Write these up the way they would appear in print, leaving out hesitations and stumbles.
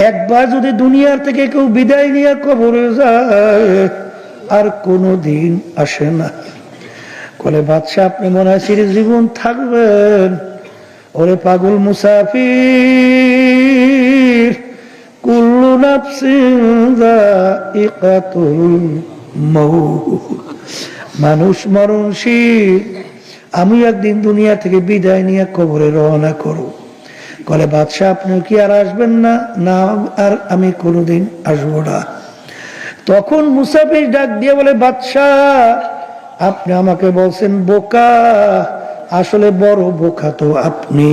একবার যদি দুনিয়ার থেকে কেউ বিদায় নিয়ে কবরে যায় আর কোনদিন আসে না। বলে বাদশা আপনি মনে হয় চিরজীবন থাকবেন। ওরে পাগল মুসাফির, কুল্লু নাফসিন যায়িকাতুল মাউত, মানুষ মরণশীল। আমি একদিন দুনিয়া থেকে বিদায় নিয়ে কবরে রওনা করব। বলে বাদশা আপনি কি আর আসবেন না? না, আর আমি কোনোদিন আসবো না। তখন মুসাফির ডাক দিয়ে বলে বাদশা আপনি আমাকে বলছেন বোকা, আসলে বড় বোকা তো আপনি।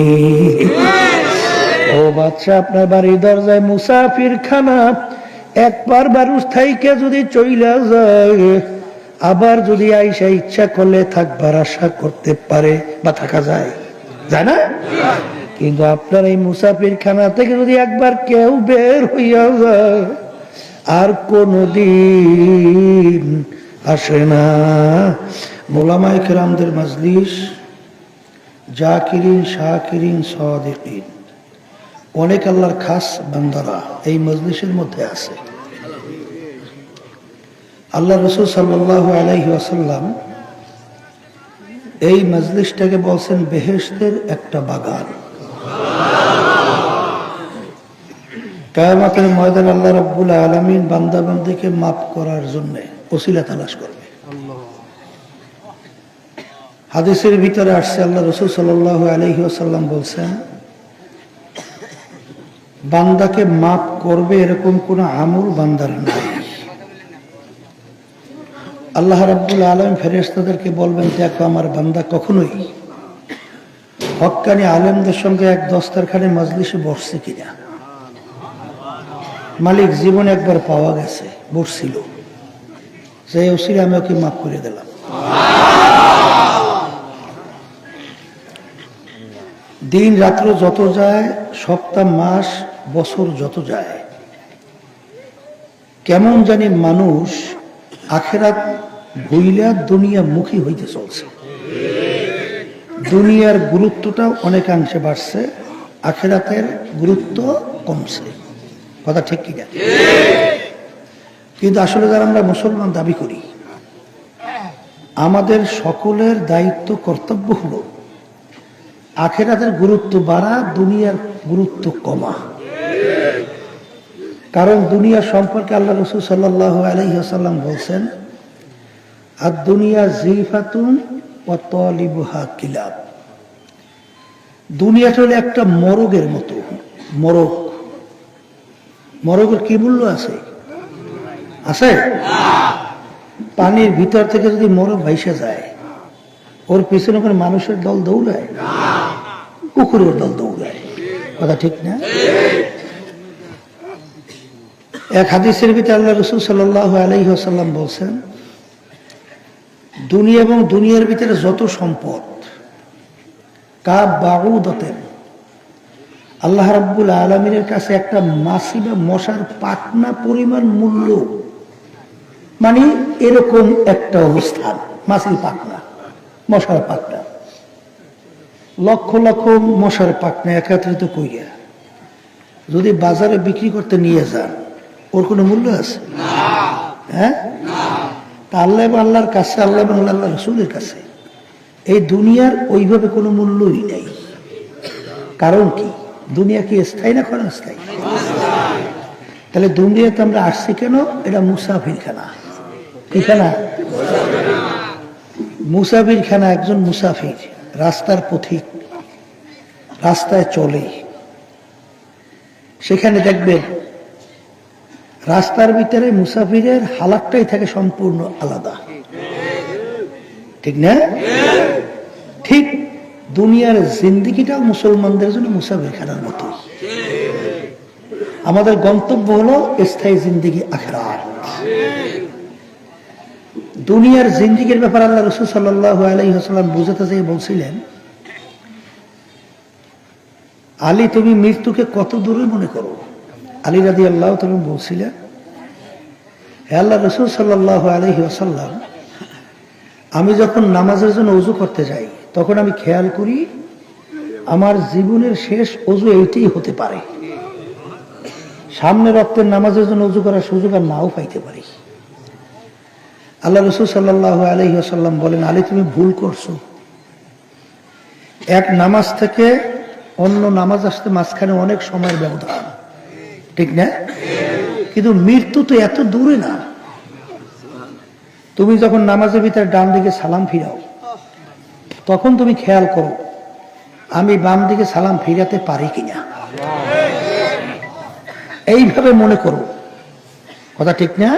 ও বাদশা আপনার বাড়ির দরজায় মুসাফির খানা, একবার মানুষ থাইকে যদি চইলা যায় আবার যদি আইসা ইচ্ছা করলে থাকবার আশা করতে পারে বা থাকা যায়, যায় না? কিন্তু আপনার এই মুসাফির খানা থেকে যদি একবার কেউ বের হইয়া যায় আর কোনদিন আসে না। মোলামায়ে কেরামদের মজলিস, জাকিরিন শাকিরিন সাদিকিন, অনেক আল্লাহর খাস বান্দারা এই মজলিসের মধ্যে আছে। আল্লাহ রাসূল সাল্লাল্লাহু আলাইহি ওয়াসাল্লাম এই মজলিসটাকে বলছেন বেহেশতের একটা বাগান। কিয়ামতের ময়দানে আল্লাহ রাব্বুল আলামিন বান্দা বান্দীকে মাফ করার জন্য ওসিলা তালাশ করবে। হাদিসের ভিতরে আসছে আল্লাহ রাসূল সাল্লাল্লাহু আলাইহি ওয়াসাল্লাম বলছেন বান্দাকে মাফ করবে এরকম কোন আমল বান্দার নাই। আল্লাহ রাব্বুল আলামিন ফেরেশতাদেরকে বলবেন দেখো আমার বান্দা কখনোই হক্কানি আলেমদের সঙ্গে এক দস্তরখানে মজলিসে বসছে কিনা। মালিক জীবনে একবার পাওয়া গেছে, বসছিল, সেই ওসিলা আমি ওকে মাফ করে দিলাম। দিন রাত্র যত যায়, সপ্তাহ মাস বছর যত যায়, কেমন জানি মানুষ আখেরাত ভুইলা দুনিয়া মুখী হইতে চলছে। দুনিয়ার গুরুত্বটা অনেকাংশে বাড়ছে, আখেরাতের গুরুত্ব কমছে। কথা ঠিক কি না? কিন্তু আসলে যারা আমরা মুসলমান দাবি করি, আমাদের সকলের দায়িত্ব কর্তব্য হলো আখেরাতের গুরুত্ব বাড়া, দুনিয়ার গুরুত্ব কমা। কারণ দুনিয়া সম্পর্কে আল্লাহ রাসূল সাল্লাল্লাহু আলাইহি ওয়াসাল্লাম বলছেন আর দুনিয়া জিফাতুন ওয়া তালিবুহা কিলাব। দুনিয়াটা হলো একটা মরগের মতো। মরগ, মরগের কি মূল্য আছে? আছে? পানির ভিতর থেকে যদি মরগ ভাইসা যায়, ওর পিছনে কোনো মানুষের দল দৌড়ায়? কুকুরের দল দৌড়ায়। কথা ঠিক না? এক হাদিসের ভিতরে আল্লাহ রাসূল সাল্লাল্লাহু আলাইহি ওয়াসাল্লাম বলছেন দুনিয়া এবং দুনিয়ার ভিতরে যত সম্পদ কা বাউদাতেন, আল্লাহ রাব্বুল আলামিনের কাছে একটা মাছি বা মশার পাখনা পরিমাণ মূল্য। মানে এরকম একটা অবস্থান, মাছির পাখনা, মশার পাখনা, লক্ষ লক্ষ মশার পাখনা একত্রিত কইরা যদি বাজারে বিক্রি করতে নিয়ে যান, ওর কোনো মূল্য আছে? হ্যাঁ? তা আল্লাহ এবং আল্লাহর কাছে, আল্লাহ এবং আল্লাহ রাসূলের কাছে এই দুনিয়ার ওইভাবে কোনো মূল্যই নেই। কারণ কি? দুনিয়া কি স্থায়ী না ক্ষণস্থায়ী? তাহলে দুনিয়াতে আমরা আসছি কেন? এটা মুসাফির খানা। কি খানা? মুসাফির খানা। একজন মুসাফির রাস্তার পথিক, রাস্তায় চলে, সেখানে দেখবেন রাস্তার ভিতরে মুসাফিরের হালাতটাই থাকে সম্পূর্ণ আলাদা। ঠিক না? ঠিক দুনিয়ার জিন্দেগিটাও মুসলমানদের জন্য মুসাফির খানার মতো। আমাদের গন্তব্য হলো স্থায়ী জিন্দেগি আখিরাত। দুনিয়ার জিন্দেগির ব্যাপারে আল্লাহ রাসূল সাল্লাল্লাহু আলাইহি ওয়াসাল্লাম বুঝাতে যেয়ে বলছিলেন আলী তুমি মৃত্যুকে কত দূরে মনে করো? আলী রাদিয়াল্লাহু তাআলা বলছিলেন হে আল্লাহ রাসূল সাল্লাল্লাহু আলাইহি ওয়াসাল্লাম, আমি যখন নামাজের জন্য ওযু করতে যাই তখন আমি খেয়াল করি আমার জীবনের শেষ ওযু এইটাই হতে পারে। সামনে রক্তের নামাজের জন্য উজু করার সুযোগ আর নাও পাইতে পারি। আল্লাহ রাসূল সাল্লাল্লাহু আলাইহি ওয়াসাল্লাম বলেন, আলী তুমি ভুল করছো। এক নামাজ থেকে অন্য নামাজ আসতে মাঝখানে অনেক সময়ের ব্যবধান, ঠিক না? কিন্তু মৃত্যু তো এত দূরে না। তুমি যখন নামাজের ভিতরে ডান দিকে সালাম ফিরাও, তখন তুমি খেয়াল করো আমি বাম দিকে সালাম ফিরাতে পারি কিনা। এইভাবে মনে করো, কথা ঠিক না?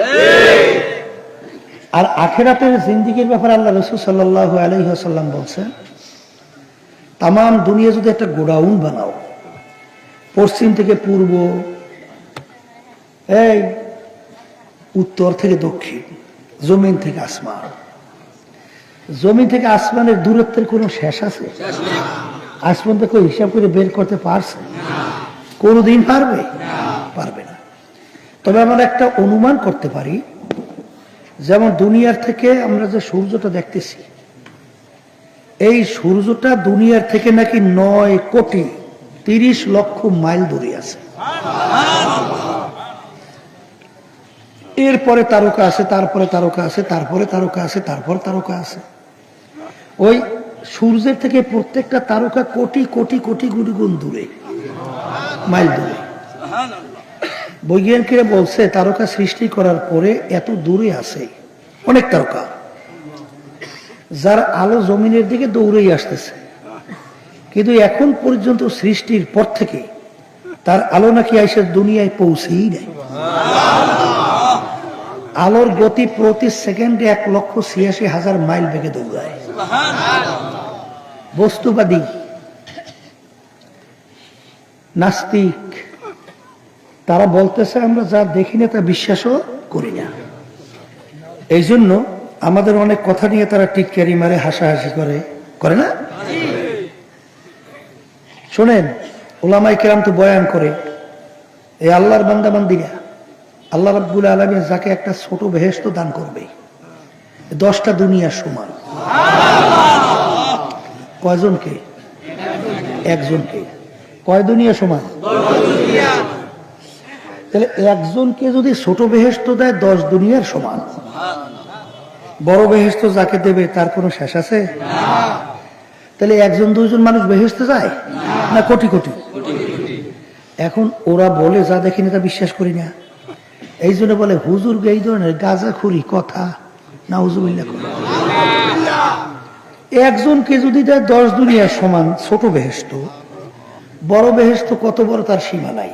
আর আখিরাতের জিন্দেগির ব্যাপারে আল্লাহ রাসূল সাল্লাল্লাহু আলাইহি ওয়াসাল্লাম বলছেন, তামাম দুনিয়া যদি একটা গোডাউন বানাও, পশ্চিম থেকে পূর্ব, এই উত্তর থেকে দক্ষিণ, জমিন থেকে আসমান, জমিন থেকে আসমানের দূরত্বের কোনো শেষ আছে? আসমান থেকে হিসাব করে বের করতে পারছে? কোনোদিন পারবে? পারবে না। তবে আমরা একটা অনুমান করতে পারি, যেমন দুনিয়ার থেকে আমরা যে সূর্যটা দেখতেছি, এই সূর্যটা দুনিয়ার থেকে নাকি 9,30,00,000 মাইল দূরে আছে। এরপরে তারকা আছে, তারপরে তারকা আছে, তারপরে তারকা আছে, তারপর তারকা আছে। ওই সূর্যের থেকে প্রত্যেকটা তারকা কোটি কোটি কোটি কোটি গুণ দূরে, মাইল দূরে। বৈজ্ঞানিকরা বলছে তারকা সৃষ্টি করার পরে এত দূরে আছে অনেক তারকা, যার আলো জমিনের দিকে দৌড়েই আসতেছে, কিন্তু এখন পর্যন্ত সৃষ্টির পর থেকে তার আলো নাকি আইসা দুনিয়ায় পৌঁছেই নাই। আলোর গতি প্রতি সেকেন্ডে 1,86,000 মাইল বেগে দৌড়ায়। বস্তুবাদী, নাস্তিক, তারা বলতেছে আমরা যা দেখি না তা বিশ্বাসও করি না। এই জন্য আমাদের অনেক কথা নিয়ে তারা টিটকারি মারে, হাসাহাসি করে না? শোনেন, উলামায়ে কেরাম তো বয়ান করে, এই আল্লাহর বান্দা বান্দিরা, আল্লাহ রাব্বুল আলামিন যাকে একটা ছোট বেহেশত দান করবে, 10টা দুনিয়ার সমান। কয়জনকে? একজনকে। কয় দুনিয়া সমান? তাহলে একজনকে যদি ছোট বেহেশত দেয় 10 দুনিয়ার সমান, বড় বেহেশত যাকে দেবে তার কোনো শেষ আছে? তাহলে একজন দুইজন মানুষ বেহেশতে যায় না কোটি কোটি? এখন ওরা বলে যা দেখি না তা বিশ্বাস করি না, এই জন্য বলে হুজুর এই ধরনের গাঁজাখুরি কথা না, হুজুবিল্লাহ। একজনকে যদি দেয় 10 দুনিয়ার সমান ছোট বেহেশত, বড় বেহেশত কত বড় তার সীমা নাই।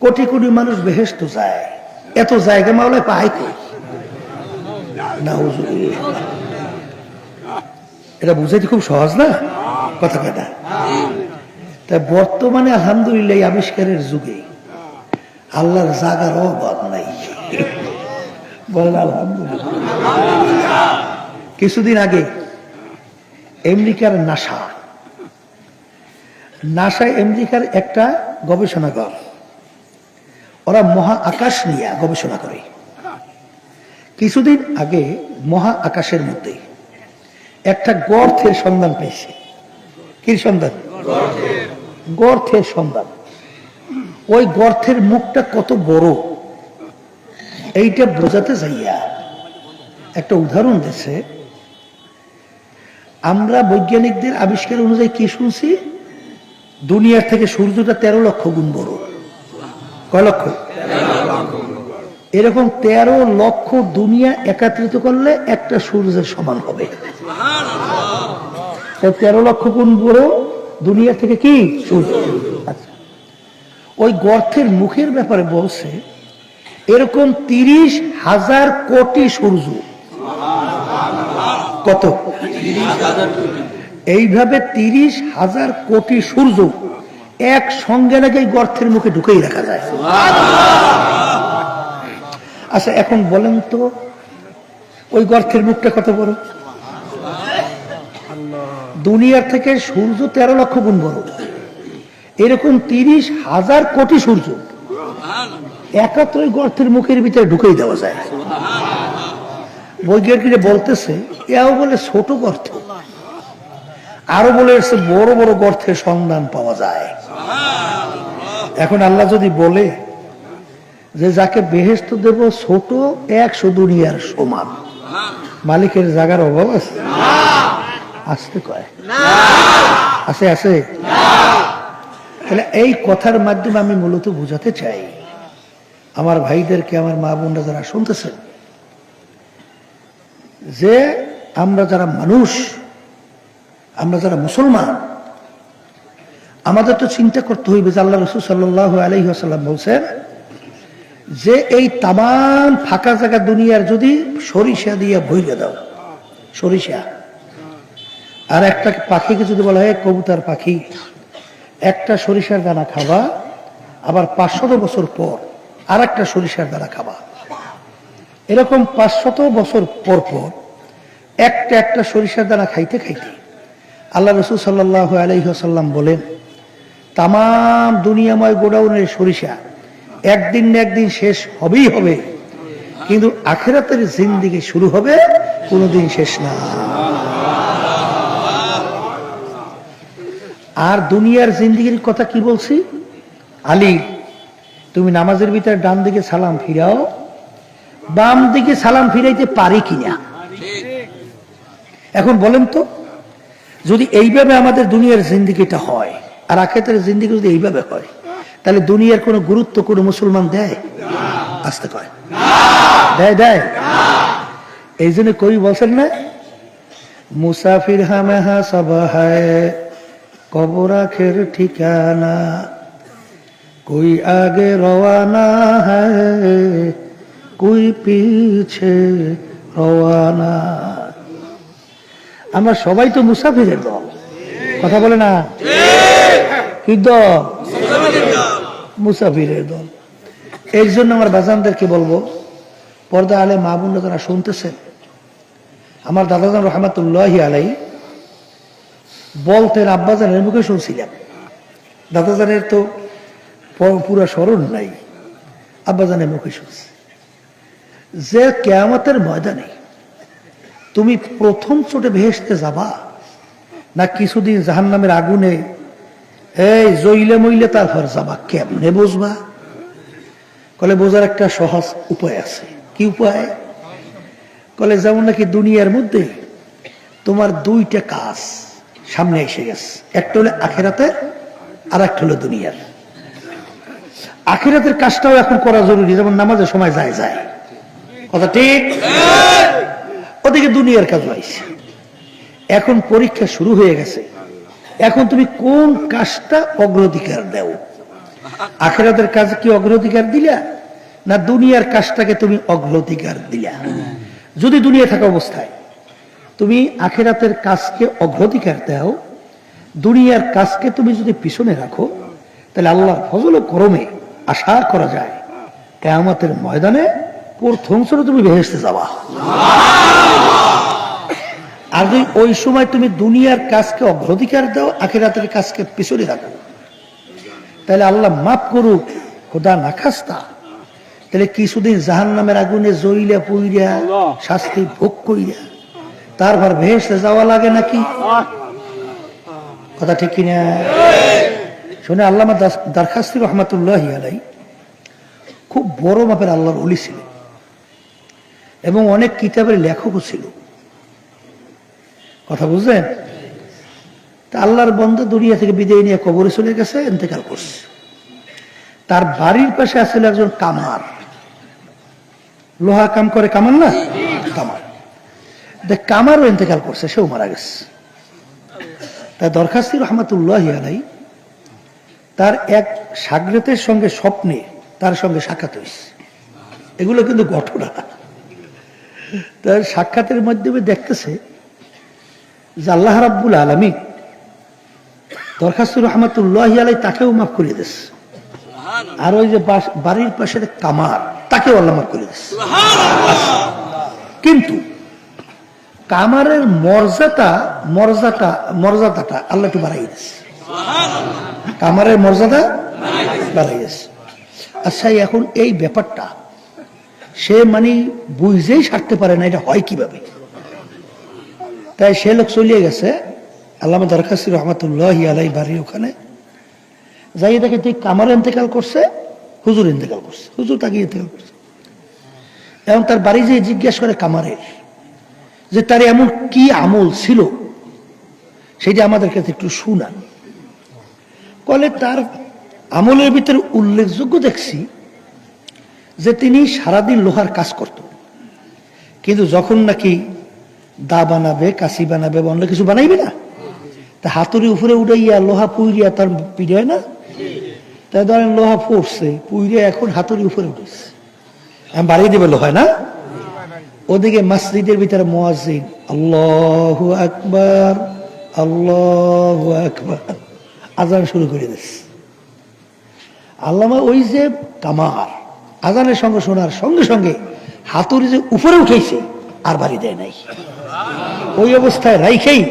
কোটি কোটি মানুষ বেহেশত যায়, এত জায়গা মাওলায় পায় কই? না হুজুবিল্লাহ। এটা বুঝাইতে খুব সহজ না কথা কথা। তাই বর্তমানে আলহামদুলিল্লাহ আবিষ্কারের যুগে আল্লাহর জাগার অভাব নাই, বলেন আলহামদুলিল্লাহ। কিছুদিন আগে আমেরিকার নাসা আমেরিকার একটা গবেষণাগার, ওরা মহা আকাশ নিয়ে গবেষণা করে। কিছুদিন আগে মহা আকাশের মধ্যে একটা গর্তের সন্ধান পেয়েছে। কি সন্ধান? গর্তের সন্ধান। ওই গর্তের মুখটা কত বড় এইটা বোঝাতে যাইয়া একটা উদাহরণ দিচ্ছে। আমরা বৈজ্ঞানিকদের আবিষ্কার অনুযায়ী কি শুনছি, দুনিয়ার থেকে সূর্যটা 13 লক্ষ গুণ বড়। কয় লক্ষ? এরকম 13 লক্ষ দুনিয়া একত্রিত করলে একটা সূর্যের সমান হবে। 13 লক্ষ গুণ বড় দুনিয়া থেকে কি সূর্য। আচ্ছা, ওই গর্তের মুখের ব্যাপারে বলছে এরকম 30,000 কোটি সূর্য। কত? এইভাবে 30,000 কোটি সূর্য এক সঙ্গে নাকি গর্তের মুখে ঢুকেই রাখা যায়। আচ্ছা, এখন বলেন তো ওই গর্তের মুখটা কত বড়? দুনিয়ার থেকে সূর্য 13 লক্ষ গুণ বড়। এরকম 30,000 কোটি সূর্য একাত্রই গর্তের মুখের ভিতরে ঢুকেই দেওয়া যায়। বৈজ্ঞানিকরা বলতেছে এও বলে ছোট গর্ত, আরো বলে বড় বড় গর্তের সন্ধান পাওয়া যায়। এখন আল্লাহ যদি বলে যে যাকে বেহেশত দেব ছোট 100 দুনিয়ার সমান, মালিকের জায়গার অভাব আছে? আসতে কয় আছে আছে। তাহলে এই কথার মাধ্যমে আমি মূলত বোঝাতে চাই আমার ভাইদেরকে, আমার মা বোনরা যারা শুনতেছেন, যে আমরা যারা মানুষ, আমরা যারা মুসলমান, আমাদের তো চিন্তা করতে হইবে যে আল্লাহ রাসূল সাল্লাল্লাহু আলাইহি ওয়াসাল্লাম বলছেন যে এই তামাম ফাঁকা জায়গা দুনিয়ার যদি সরিষা দিয়ে ভইরে দাও, সরিষা, আর একটা পাখিকে যদি বলা হয় কবুতর পাখি, একটা সরিষার দানা খাবা, আবার 500 বছর পর আর একটা সরিষার দানা খাবা, এরকম 500 বছর পর পর একটা একটা সরিষার দানা খাইতে খাইতে আল্লাহ রাসূল সাল্লাল্লাহু আলাইহি ওয়াসাল্লাম বলেন তামাম দুনিয়াময় গোডাউনের সরিষা একদিন না একদিন শেষ হবেই হবে, কিন্তু আখিরাতের জিন্দেগি শুরু হবে, কোনোদিন শেষ না। আর দুনিয়ার জিন্দেগির কথা কি বলছি? আলী, তুমি নামাজের ভিতরে ডান দিকে সালাম ফিরাও, বাম দিকে সালাম ফিরাইতে পারি কিনা? এখন বলেন তো, যদি এইভাবে আমাদের দুনিয়ার জিন্দেগিটা হয় আর আখিরাতের জিন্দেগি যদি এইভাবে হয়, তাহলে দুনিয়ার কোনো গুরুত্ব কোনো মুসলমান দেয়? আসতে কয় দেয়? দেয়। এই জন্য কই বলছেন না, মুসাফির হামেহা সব হায় কবর আখের ঠিকানা, कोई आगे रवाना है कोई पीछे रवाना। আমরা সবাই তো মুসাফিরের দল, কথা বলে না? কি দল? মুসাফিরের দল। এর জন্য আমার বাজানদেরকে বলবো, পর্দা আলে মা বোনরা যারা শুনতেছেন, আমার দাদাজান রহমাতুল্লাহি আলাই বলতেন, আব্বাজানের মুখে শুনছিলাম, দাদাজানের তো পুরা স্মরণ নাই, আব্বাজানের মুখে শুনছি যে কিয়ামতের ময়দানে তুমি প্রথম চোটে বেহেশতে যাবা না কিছুদিন জাহান্নামের আগুনে এই জইলে মইলে তারপর যাবা, কেমনে বুঝবা? কলে বোঝার একটা সহজ উপায় আছে। কি উপায়? কলে যেমন নাকি দুনিয়ার মধ্যে তোমার দুইটা কাজ সামনে এসে গেছে, একটা হলো আখিরাতের আর একটা হলো দুনিয়ার। আখিরাতের কাজটাও এখন করা জরুরি, যেমন নামাজের সময় যায় যায়, কথা ঠিক? ওদিকে দুনিয়ার কাজ হয়েছে, এখন পরীক্ষা শুরু হয়ে গেছে, এখন তুমি কোন কাজটা অগ্রাধিকার দাও? আখিরাতের কাজ কি অগ্রাধিকার দিলা না দুনিয়ার কাজটাকে তুমি অগ্রাধিকার দিলা? যদি দুনিয়া থাকা অবস্থায় তুমি আখিরাতের কাজকে অগ্রাধিকার দাও, দুনিয়ার কাজকে তুমি যদি পিছনে রাখো, তাহলে আল্লাহর ফজল ও করমে আশা করা যায় কিয়ামতের ময়দানে প্রথম ছিল তুমি বেহেশতে যাবা। আর যদি ওই সময় তুমি দুনিয়ার কাজকে অগ্রাধিকার দাও, আখিরাতের কাজকে পিছনে রাখো, তাহলে আল্লাহ মাফ করুক, খোদা না খাস্তা, তাহলে কিছুদিন জাহান্নামের আগুনে জ্বইলা পুইরা শাস্তি ভোগ কইরা তারপর বেহেশতে যাওয়া লাগে নাকি? কথা ঠিক কিনা? শুনে আল্লামা দারখাস্তি রহমাতুল্লাহি আলাই খুব বড় মাপের আল্লাহর ওলি ছিলেন এবং অনেক কিতাবের লেখকও ছিল, কথা বুঝলেন? তা আল্লাহর বন্ধু দুনিয়া থেকে বিদায় নিয়ে কবরে চলে গেছে, ইন্তেকাল করছে। তার বাড়ির পাশে আসছিল একজন কামার, লোহা কাম করে, কামার না, কামার, কামারও ইন্তেকাল করছে, সেও মারা গেছে। তাই দরখাস্তি রহমাতুল্লাহি আলাই তার এক শাগরেতের সঙ্গে স্বপ্নে তার সঙ্গে সাক্ষাৎ হয়েছে, এগুলো কিন্তু ঘটনা। তার সাক্ষাতের মাধ্যমে দেখতেছে যে আল্লাহ রাব্বুল আলামিন দরখাস্তি রহমাতুল্লাহি আলাই তাকেও মাফ করে দিয়েছে, আর ওই যে বাড়ির পাশের কামার তাকেও আল্লাহ মাফ করে দিয়েছে। কিন্তু কামারের মর্যাদাটা আল্লাহ একটু বাড়াই দিয়েছে, কামারের মর্যাদা বাড়াই দিয়েছে। আচ্ছা, এখন এই ব্যাপারটা সে মানে বুঝেই সারতে পারে না, এটা হয় কিভাবে? তাই সে লোক চলিয়ে গেছে আল্লামা দরখাস্তি রহমাতুল্লাহি আলাই বাড়ির ওখানে, যাই দেখে তুই কামার ইন্তেকাল করছে হুজুর ইন্তেকাল করছে, হুজুর তাকে ইন্তেকাল করছে। এবং তার বাড়ি যেয়ে জিজ্ঞেস করে কামারের যে তার এমন কি আমল ছিল সেটা আমাদের কাছে একটু শুনান। বলে তার আমলের ভিতরে উল্লেখযোগ্য দেখছি যে তিনি সারাদিন লোহার কাজ করত, কিন্তু যখন নাকি দা বানাবে, কাশি বানাবে, অন্য কিছু বানাইবে না, তা হাতুড়ি উপরে উঠাইয়া লোহা পুইরিয়া তার পিড়ায় না, তাই ধরেন লোহা পড়ছে পুইরিয়া, এখন হাতুড়ি উপরে উঠেছে, আমি বাড়িয়ে দেবে লোহা না। ওদিকে মসজিদের ভিতরে মুয়াজ্জিন আল্লাহু আকবার আল্লাহু আকবার আজান শুরু করে দিচ্ছে। আল্লামা ওই যে কামার আজানের সঙ্গে শোনার সঙ্গে সঙ্গে হাতুড়ি যে উপরে উঠেছে আর বাড়ি দেয় নাই, ওই অবস্থায় রাইখেই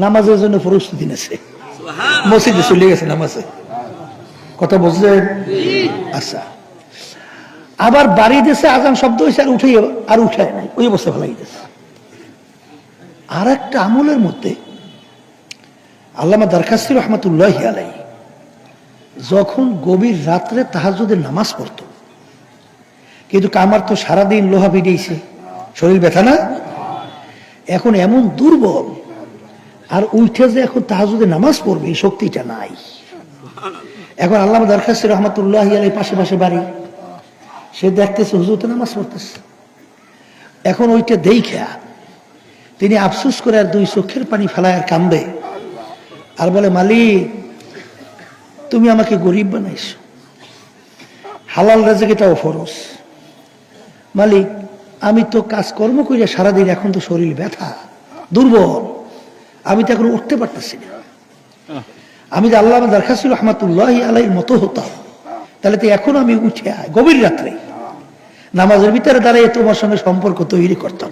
নামাজের জন্য প্রস্তুতি নিয়েছে, মসজিদে চলে গেছে নামাজে। কথা বুঝলেন? আচ্ছা, আবার বাড়ি দিয়েছে, আজান শব্দ হয়েছে আর উঠায় নাই, ওই অবস্থায় ভালাই দিয়েছে। আর একটা আমলের মধ্যে আল্লামা দরখাস্তি রহমতুল্লাহি আলাইহি যখন গভীর রাত্রে তাহাজ্জুদের নামাজ পড়ত, কিন্তু কামার তো সারাদিন লোহা ভিডিয়েছে, শরীর ব্যথা না, এখন এমন দুর্বল, আর উঠে যে এখন তাহাজ্জুদের নামাজ পড়বে এই শক্তিটা নাই। এখন আল্লামা দরখাস্তি রহমতুল্লাহি আলাইহি পাশে পাশে বাড়ি, সে দেখতেছে হুজুর তো নামাজ পড়তেছে। এখন ওইটা দেখা তিনি আফসোস করে আর দুই চোখের পানি ফেলায় আর কান্দে আর বলে, মালিক তুমি আমাকে গরিব বানাইছো, হালাল রেজেকটাও ফরজ, মালিক আমি তো কাজকর্ম করিয়া সারাদিন, এখন তো শরীর ব্যথা দুর্বল, আমি তো এখন উঠতে পারতেছি না। আমি যে আল্লামা দরখাস্তি রহমতুল্লাহি আলাইহির মতো হতাম, তাহলে তো এখন আমি উঠে গভীর রাত্রে নামাজের ভিতরে দাঁড়িয়ে তোমার সঙ্গে সম্পর্ক তৈরি করতাম।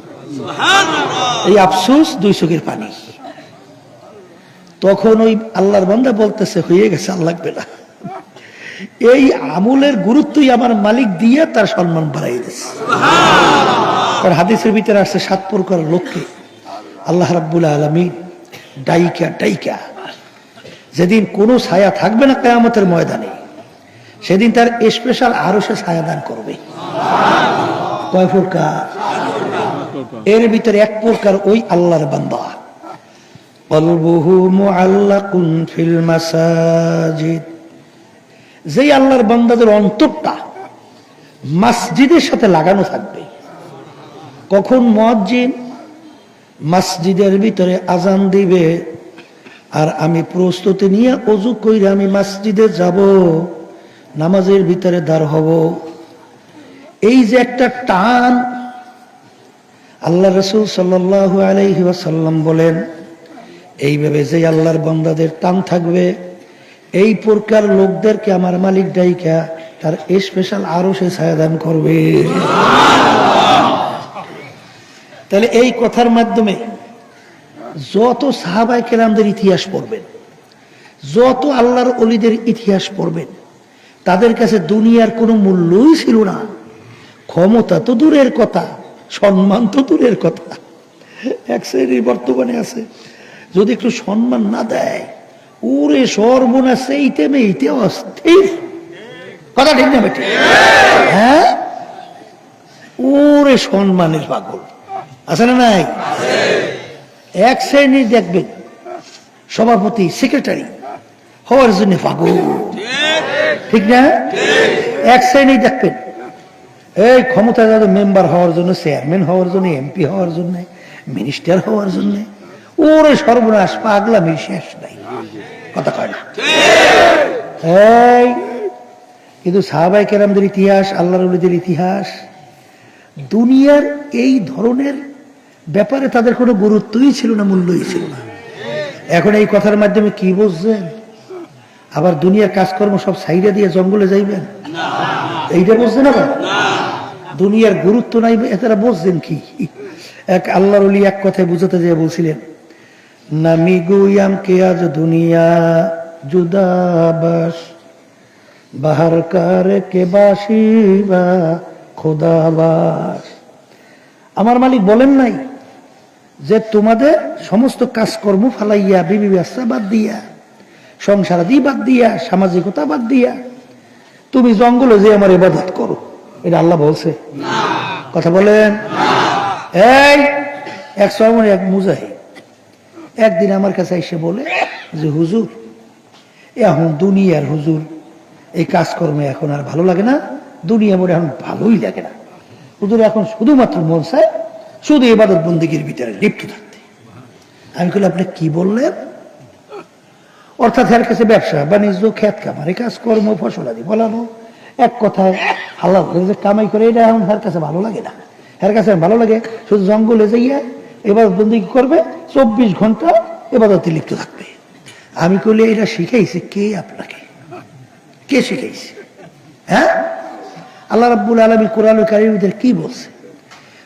এই আফসোস, দুই চোখের পানি। তখন ওই আল্লাহর বান্দা বলতেছে, হয়ে গেছে, আর লাগবে না। এই আমলের গুরুত্বই আমার মালিক দিয়ে তার সম্মান বাড়াই দিয়েছে। কারণ হাদিসের ভিতরে আসছে 7 প্রকার লোককে আল্লাহ রাব্বুল আলামিন ডাইকা ডাইকা, যেদিন কোনো ছায়া থাকবে না কিয়ামতের ময়দানে, সেদিন তার স্পেশাল আরশে ছায়া দান করবে। কয় প্রকার? এর ভিতরে এক প্রকার ওই আল্লাহর বান্দা কলবুহু মুআল্লাকুন ফিল মাসাজিদ, যেই আল্লাহর বান্দাদের অন্তরটা মসজিদের সাথে লাগানো থাকবে। কখন মুয়াজ্জিন মসজিদের ভিতরে আজান দিবে আর আমি প্রস্তুতি নিয়ে ওযু কইরা আমি মসজিদে যাব, নামাজের ভিতরে দাঁড় হব, এই যে একটা টান, আল্লাহ রাসূল সাল্লাল্লাহু আলাইহি ওয়াসাল্লাম বলেন, এইভাবে যে আল্লাহর বান্দাদের টান থাকবে, এই প্রকার লোকদেরকে আমার মালিক ডাইকা তার স্পেশাল আরশে ছায়া দান করবে। তাহলে এই কথার মাধ্যমে যত সাহাবায়ে কেরামদের ইতিহাস পড়বেন, যত আল্লাহর ওলিদের ইতিহাস পড়বেন, তাদের কাছে দুনিয়ার কোনো মূল্যই ছিল না। ক্ষমতা তো দূরের কথা, সম্মান তো দূরের কথা। এক শ্রেণীর বর্তমানে আছে, যদি একটু সম্মান না দেয়, ওরে সর্বনাশ, এইতে মেইতে অস্থির। কথা ঠিক না বেটি? হ্যাঁ, ওরে সম্মানের পাগল আছে না নাই? এক শ্রেণীর দেখবেন সভাপতি, সেক্রেটারি হওয়ার জন্য পাগল, ঠিক না? এক শ্রেণী দেখবেন এই ক্ষমতা মেম্বার হওয়ার জন্য, চেয়ারম্যান হওয়ার জন্য, এমপি হওয়ার জন্য, মিনিস্টার হওয়ার জন্য, ওরে সর্বনাশ, পাগলামির শেষ নাই। কথা কয় না? এই কিন্তু সাহাবায়ে কেরামদের ইতিহাস, আল্লাহর ওলিদের ইতিহাস, দুনিয়ার এই ধরনের ব্যাপারে তাদের কোনো গুরুত্বই ছিল না, মূল্যই ছিল না। এখন এই কথার মাধ্যমে কি বুঝছেন? আবার দুনিয়ার কাজকর্ম সব সাইডে দিয়ে জঙ্গলে যাইবেন, এইটা বুঝছেন? আবার দুনিয়ার গুরুত্ব নাই, এটারা বুঝছেন কি? এক আল্লাহর ওলি এক কথায় বুঝাতে যেয়ে বলছিলেন, নামি গুয়াম কে আজ দুনিয়া জুদাবাস, বাহার কার কে বাসিবা খোদাবাস। আমার মালিক বলেন নাই যে তোমাদের সমস্ত কাজকর্ম ফালাইয়া, বিবি বাচ্চা বাদ দিয়া, সংসারাদি বাদ দিয়া, সামাজিকতা বাদ দিয়া তুমি জঙ্গলে যে আমার ইবাদত করো, এটা আল্লাহ বলছে? কথা বলেন। এই এক সময় এক মুজাহিদ একদিন আমার কাছে এসে বলে যে হুজুর, এখন দুনিয়ার হুজুর এই কাজকর্মে এখন আর ভালো লাগে না, দুনিয়া মনে এখন ভালোই লাগে না হুজুর, এখন শুধুমাত্র মন চায় শুধু ইবাদত বন্দেগীর ভিতরে লিপ্ত থাকতে। আমি বলি আপনি কি বললেন? অর্থাৎ এর কাছে ব্যবসা বাণিজ্য, খেত খামারে কাজকর্ম, ফসলাদি বলানো, এক কথায় হালাল যে কামাই করে, এটা এখন এর কাছে ভালো লাগে না। এর কাছে ভালো লাগে শুধু জঙ্গলে যাইয়া ইবাদত বন্দেগী করবে, 24 ঘন্টা ইবাদতে লিপ্ত থাকবে। আমি কইলে এটা শিখাইছে কে আপনাকে? কে শিখাইছে? হ্যাঁ, আল্লাহ রাব্বুল আলামিন কোরআনুল কারীমের কি বলছে?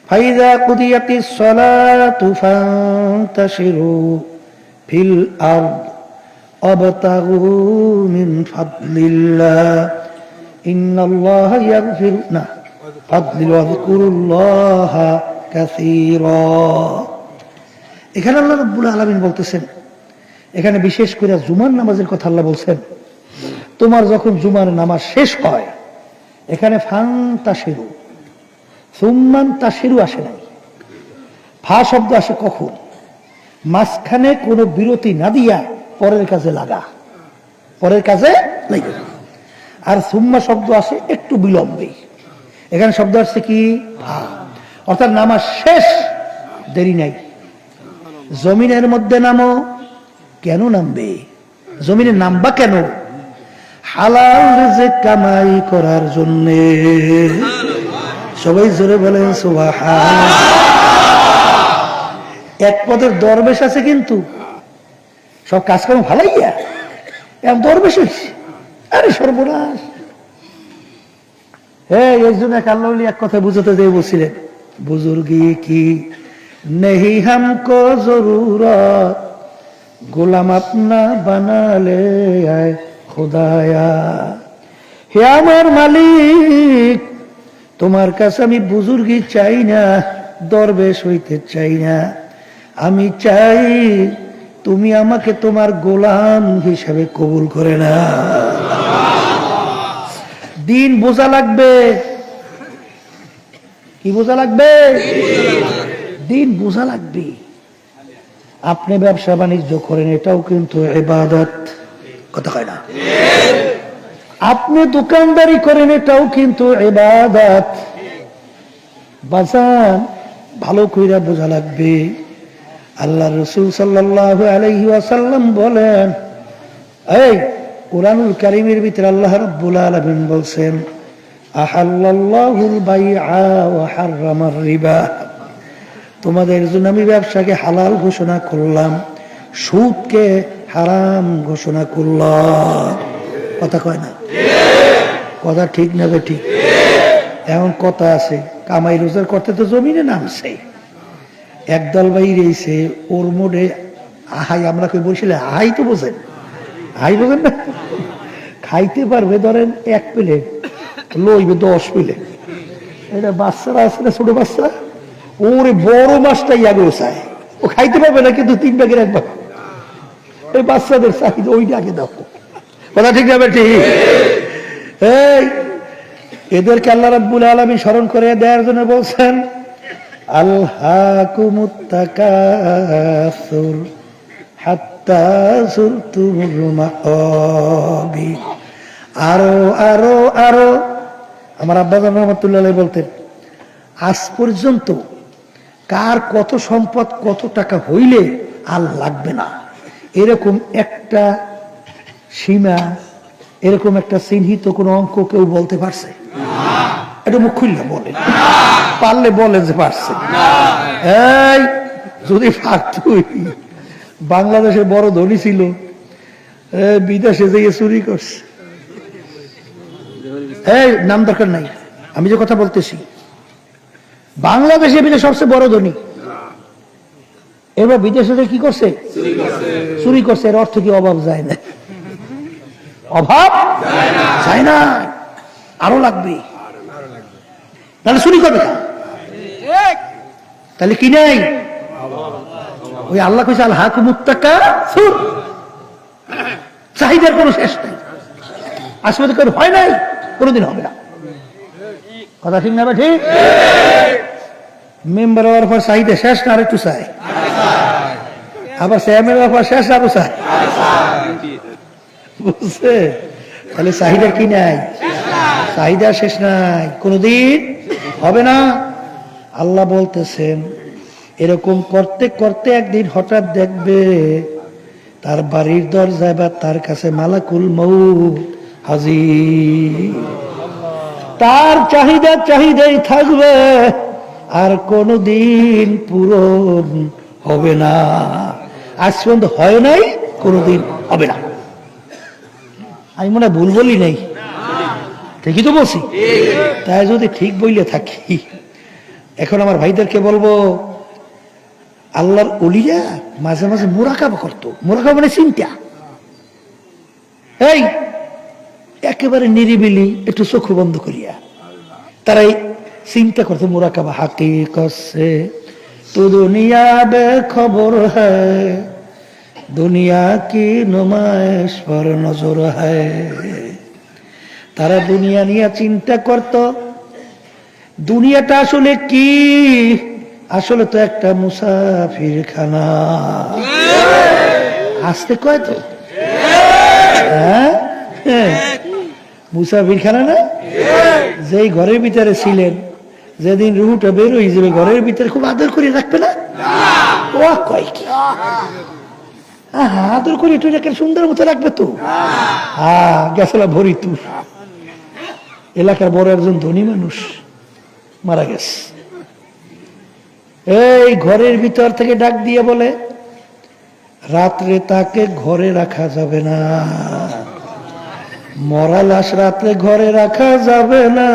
ফাইযা কুদিয়াতিস সালাতু ফান্তাশিরু ফিল আরদ ওয়াবতাগু মিন ফাদলিল্লাহ ইন্নাল্লাহা ইয়াগফিরু ফাযকুরুল্লাহা কাসীরা। এখানে আল্লাহ রাব্বুল আলামিন বলতেছেন, এখানে বিশেষ করে জুমার নামাজের কথা আল্লাহ বলছেন, তোমার যখন জুমার নামাজ শেষ হয়, এখানে ফান্তাশিরু, সুম্মান তাশিরু আসে নাই, ফা শব্দ আসে কখন? মাঝখানে কোনো বিরতি না দিয়া পরের কাজে লাগা, পরের কাজে লাগে। আর সুম্মা শব্দ আসে একটু বিলম্বে, এখানে শব্দ আসছে কি? ফা। অর্থাৎ নামাজ শেষ, দেরি নাই। জমিনের মধ্যে নামো, কেন নামবে? জমিনে নামবা কেন? হালাল রিজিক কামাই করার জন্য। সবাই জোরে বলেন সুবহানাল্লাহ। এক পদের দরবেশ আছে, কিন্তু সব কাজকর্ম ভালাইয়া এখন দরবেশ হয়েছে। আরে সর্বনাশ! হ্যাঁ, এই জন্য আল্লাহ এক কথা বুঝাতে দিয়ে বলছিলেন, বুজুর্গি কি নেহি হামকো জরুরত, গোলাম আপনা বানালে আয় খোদায়া। হে আমার মালিক, তোমার কাছে আমি বুজুর্গি চাই না, দরবেশ হইতে চাই না, আমি চাই তুমি আমাকে তোমার গোলাম হিসাবে কবুল করে না। দিন বোঝা লাগবে। কি বোঝা লাগবে? দিন বোঝা লাগবে। আপনি ব্যবসা বাণিজ্য করেন, এটাও কিন্তু ইবাদত, কথা কয় না? আপনি দোকানদারি করেন, এটাও কিন্তু ইবাদত। বাজান ভালো কইরা বোঝা লাগবে। আল্লাহ রাসূল সাল্লাল্লাহু আলাইহি ওয়াসাল্লাম বলেন, এই কুরআনুল কারীমের ভিতরে আল্লাহ রাব্বুল আলামিন বলছেন, আহাল্লাল্লাহুল বাইআ ওয়া হাররামার রিবা, তোমাদের জন্য আমি ব্যবসাকে হালাল ঘোষণা করলাম, সুদকে হারাম ঘোষণা করলাম। কথা কয় না? কথা ঠিক না? ঠিক। এমন কথা আছে, কামাই রোজগার করতে তো জমিনে নামছে, একদল বাইরে এসে ওর মোড়ে আহাই, আমরা কই বলছিলে আহাই, তো বোঝেন, আহাই বোঝেন না? খাইতে পারবে ধরেন 1 প্লেট, লইবে 10 প্লেট। এটা বাচ্চারা আছে না, ছোট বাচ্চা, ওরে বড় মাছটাই আগে চায়, ও খাইতে পারবে না, কিন্তু 3 ভাগের 1 ভাগ। এই বাচ্চাদের চাহিদা ওইটা আগে দাও। কথা ঠিক যাবে? ঠিক। এই এদেরকে আল্লাহ রাব্বুল আলামিন স্মরণ করে দেওয়ার জন্য বলছেন, আলহাকুমুত তাকাসুর হাত্তা যুরতুমুল মাকাবির। আরো আরো আরো। আমার আব্বাজান রাহমাতুল্লাহ আলাইহি বলতেন, আজ পর্যন্ত কার কত সম্পদ, কত টাকা হইলে আর লাগবে না, এরকম একটা সীমা, এরকম একটা চিহ্নিত কোন অঙ্ক কেউ বলতে পারছে? এটা মুখ খুললে বলে, পারলে বলে যে পারছে। এই যদি পারতুই, বাংলাদেশে বড় ধনী ছিল, বিদেশে যেয়ে চুরি করছে। এই নাম দরকার নাই, আমি যে কথা বলতেছি, বাংলাদেশে বিদেশে সবচেয়ে বড় ধনী, এবার বিদেশে কি করছে? চুরি করছে। এর অর্থ কি অভাব যায় না? অভাব যায় না, আরো লাগবে। তাহলে চুরি করবে, তাহলে কি নাই? ওই আল্লাহ কইছে আলহাকুমুত তাকাসুর, চাহিদার কোনো শেষ নাই। আসলে হয় নাই। কোনোদিন হবে না। কথা ঠিক না ঠিক? মেম্বার হওয়ার পর চাহিদা শেষ না, আর একটু চাই, আবার চেয়ারম্যান হওয়ার পর শেষ আরো চাই, বুঝছে? তাহলে চাহিদা কি নাই? চাহিদা শেষ নাই, কোনদিন হবে না। আল্লাহ বলতেছেন এরকম করতে করতে একদিন হঠাৎ দেখবে তার বাড়ির দরজায় বা তার কাছে মালাকুল মউত হাজির। তার চাহিদা চাহিদাই থাকবে, আর কোনদিন পূরণ হবে না। আজ পর্যন্ত হয় নাই, কোনদিন হবে না। আমি মনে হয় ভুল বলি নাই, ঠিকই তো বলছি। তাই যদি ঠিক বইলে থাকি, এখন আমার ভাইদেরকে বলবো, আল্লাহর ওলিরা মাঝে মাঝে মুরাকাবা করতো। মুরাকাবা মানে চিন্তা, এই একেবারে নিরিবিলি একটু চোখ বন্ধ করিয়া তারাই চিন্তা করতে, মুরাকাবা। হাকিকত সে তো দুনিয়া বেখবর হ্যায়, দুনিয়া কি নুমাইশ পর নজর হ্যায়। তারা দুনিয়া নিয়ে চিন্তা করত, দুনিয়াটা আসলে কি? আসলে তো একটা মুসাফির খানা। আসতে কয় তো, হ্যাঁ মুসাফির খানা না? যেই ঘরের ভিতরে ছিলেন, যেদিন রুহুটা বের হয়ে যাবে, ঘরের ভিতরে খুব আদর করে রাখবে না? ও কয় কি আদর করে একটু সুন্দর মতো রাখবে তো। গেছিল ভরি তু, এলাকার বড় একজন ধনী মানুষ মারা গেছে। এই ঘরের ভিতর থেকে ডাক দিয়ে বলে, রাত্রে তাকে ঘরে রাখা যাবে না, মরা লাশ রাত্রে ঘরে রাখা যাবে না।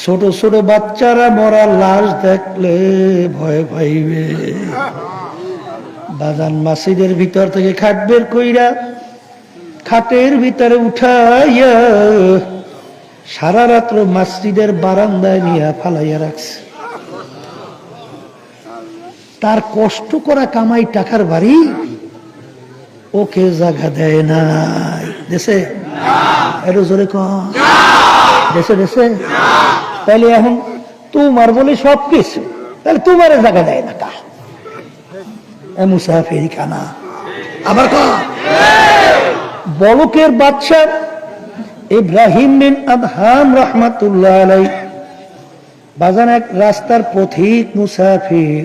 ছোট ছোট বাচ্চারা মরা লাশ দেখলে ভয় পাইবে। বাজান মসজিদের ভিতর থেকে খাট বের কইরা খাটের ভিতরে উঠাইয়া সারা রাত্র মসজিদের বারান্দায় নিয়ে ফালাইয়া রাখছে। তার কষ্ট করা কামাই টাকার বাড়ি ওকে জায়গা দেয় নাই। দেশে একটু জোরে কম, দেশে দেশে। তাহলে এখন তোমার বলে সব কিছু, তাহলে তোমার জায়গা দেয় না কা? মুসাফির খানা। আবার বলকের বাদশা ইব্রাহিম বিন আদহাম রহমাতুল্লাহ আলাইহি বাজান এক রাস্তার পথিক মুসাফির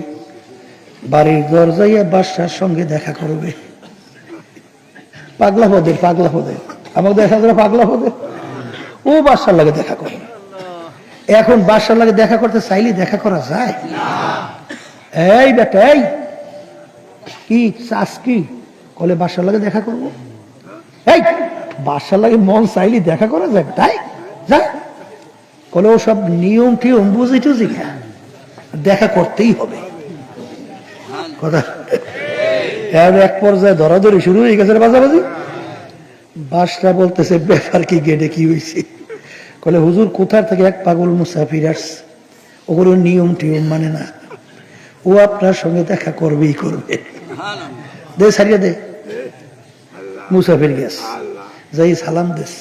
বাড়ির দরজায় বাদশার সঙ্গে দেখা করবে। পাগলা হদের আমাকে দেখা করে পাগলা হদের, ও বাদশার লাগে দেখা করবে। এখন বাদশার লাগে দেখা করতে চাইলে দেখা করা যায়? এই বেটা, এই কি চাস কি? কলে বাদশার লাগে দেখা করবো। এই বাদশার লাগে মন চাইলে দেখা করা যায়? তাই যায় কলে ও সব নিয়ম টিয়ম বুঝি টুঝি না, দেখা করতেই হবে। কথা এক পর্যায়ে ধরাধরি শুরু হয়ে গেছে, বাজাবাজি। বাদশা বলতেছে, ব্যাপার কি? গেটে কি হয়েছে? কলে হুজুর কোথার থেকে এক পাগল মুসাফির আসছে, ওগুলো নিয়ম টিয়ম মানে না, ও আপনার সঙ্গে দেখা করবেই করবে। দে সারিয়ে দে। মুসাফির গেছ, যাই সালাম দেস।